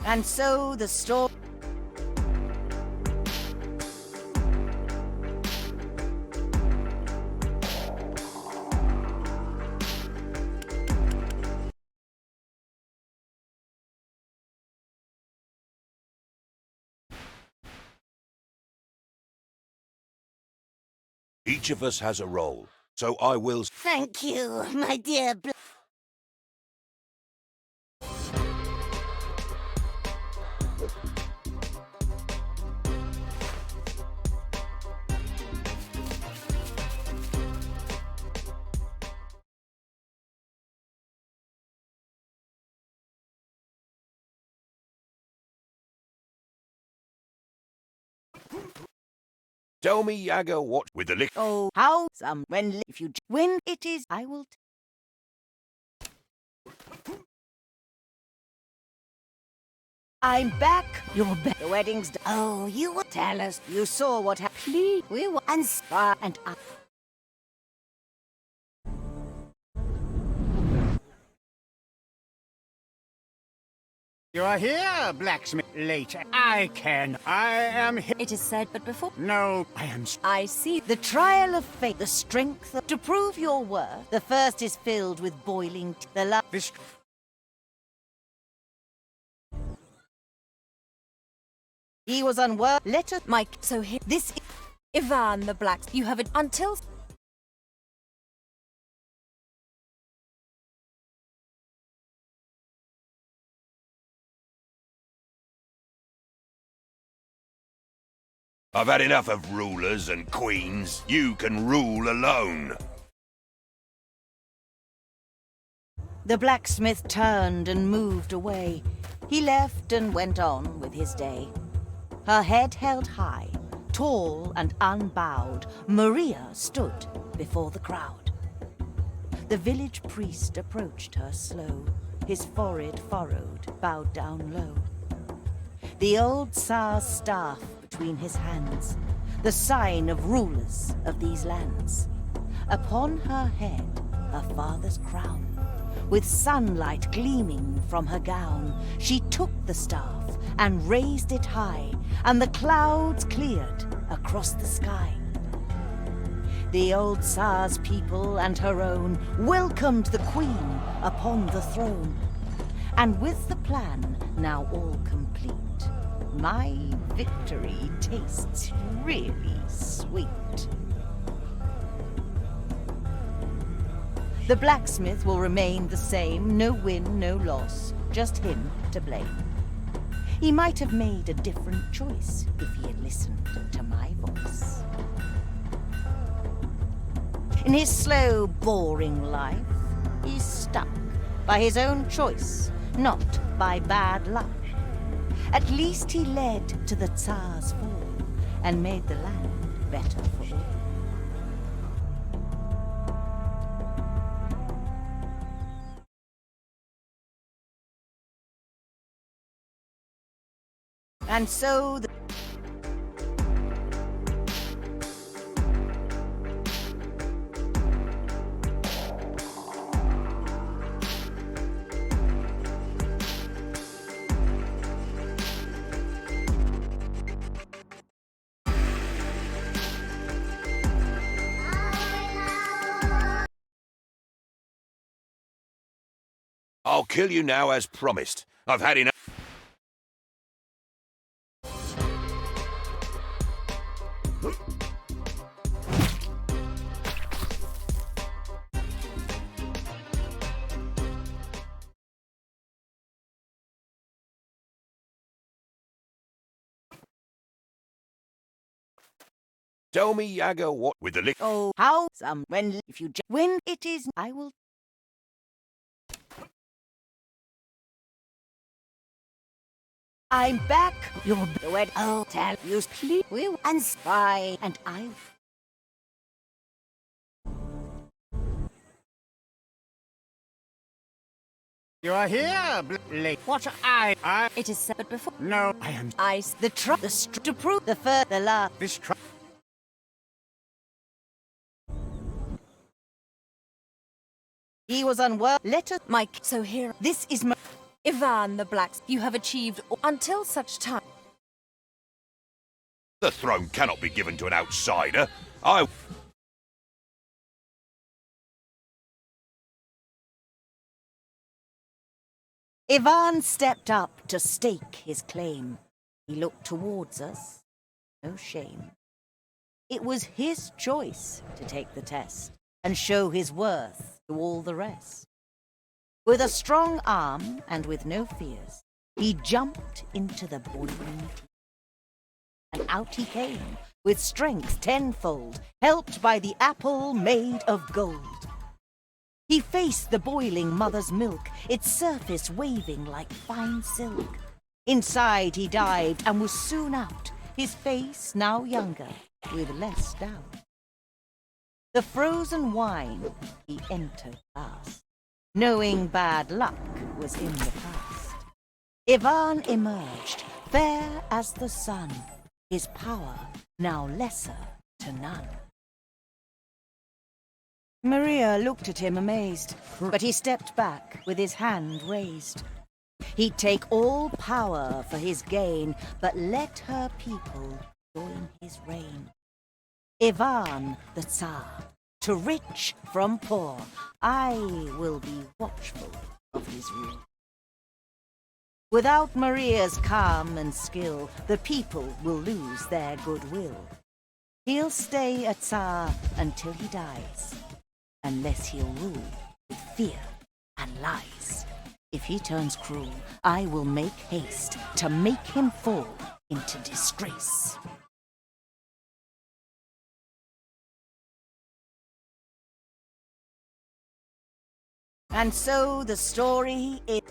And so the story... Each of us has a role, so I will... Thank you, my dear Tell me, Yaga, what with the lick... Oh, how when if you win, it is, I will... I'm back, your the wedding's done. Oh, you will tell us. You saw what happened. Please, we were inspired and I... You are here, blacksmith. Late. I am here. It is said, but before... No, I am... I see the trial of fate, the strength to prove your worth. The first is filled with boiling the last... This... He was unworthy. Let us... Mike, so here... This is... Ivan the Black... You have it until... I've had enough of rulers and queens. You can rule alone. The blacksmith turned and moved away. He left and went on with his day. Her head held high, tall and unbowed, Maria stood before the crowd. The village priest approached her slow, his forehead furrowed, bowed down low. The old Tsar's staff between his hands, the sign of rulers of these lands. Upon her head, her father's crown. With sunlight gleaming from her gown, she took the staff and raised it high, and the clouds cleared across the sky. The old Tsar's people and her own welcomed the queen upon the throne. And with the plan now all complete, my victory tastes really sweet. The blacksmith will remain the same, no win, no loss, just him to blame. He might have made a different choice if he had listened to my voice. In his slow, boring life, he's stuck by his own choice, not by bad luck. At least he led to the Tsar's fall and made the land better for all. And so the... I'll kill you now as promised. I've had enough. Tell me, Yaga, what with the lick? Oh, how some when if you win it is I will. I'm back. You're wed. Oh, tell you please will and spy and I. You are here, late. What I... It is said, but before... No, I am... The to prove the first, the last. This He was unworthy. Let us... Mike, so here... This is my... Ivan the Black... You have achieved... Until such time... The throne cannot be given to an outsider. Ivan stepped up to stake his claim. He looked towards us. No shame. It was his choice to take the test and show his worth to all the rest. With a strong arm and with no fears, he jumped into the boiling tea. And out he came, with strength tenfold, helped by the apple made of gold. He faced the boiling mother's milk, its surface waving like fine silk. Inside he dived and was soon out, his face now younger, with less doubt. The frozen wine he entered fast, knowing bad luck was in the past. Ivan emerged, fair as the sun, his power now lesser to none. Maria looked at him amazed, but he stepped back with his hand raised. He He'd take all power for his gain, but let her people join his reign. Ivan the Tsar, to rich from poor, I will be watchful of his rule. Without Maria's calm and skill, the people will lose their goodwill. He'll stay a Tsar until he dies, unless he'll rule with fear and lies. If he turns cruel, I will make haste to make him fall into disgrace. And so the story is...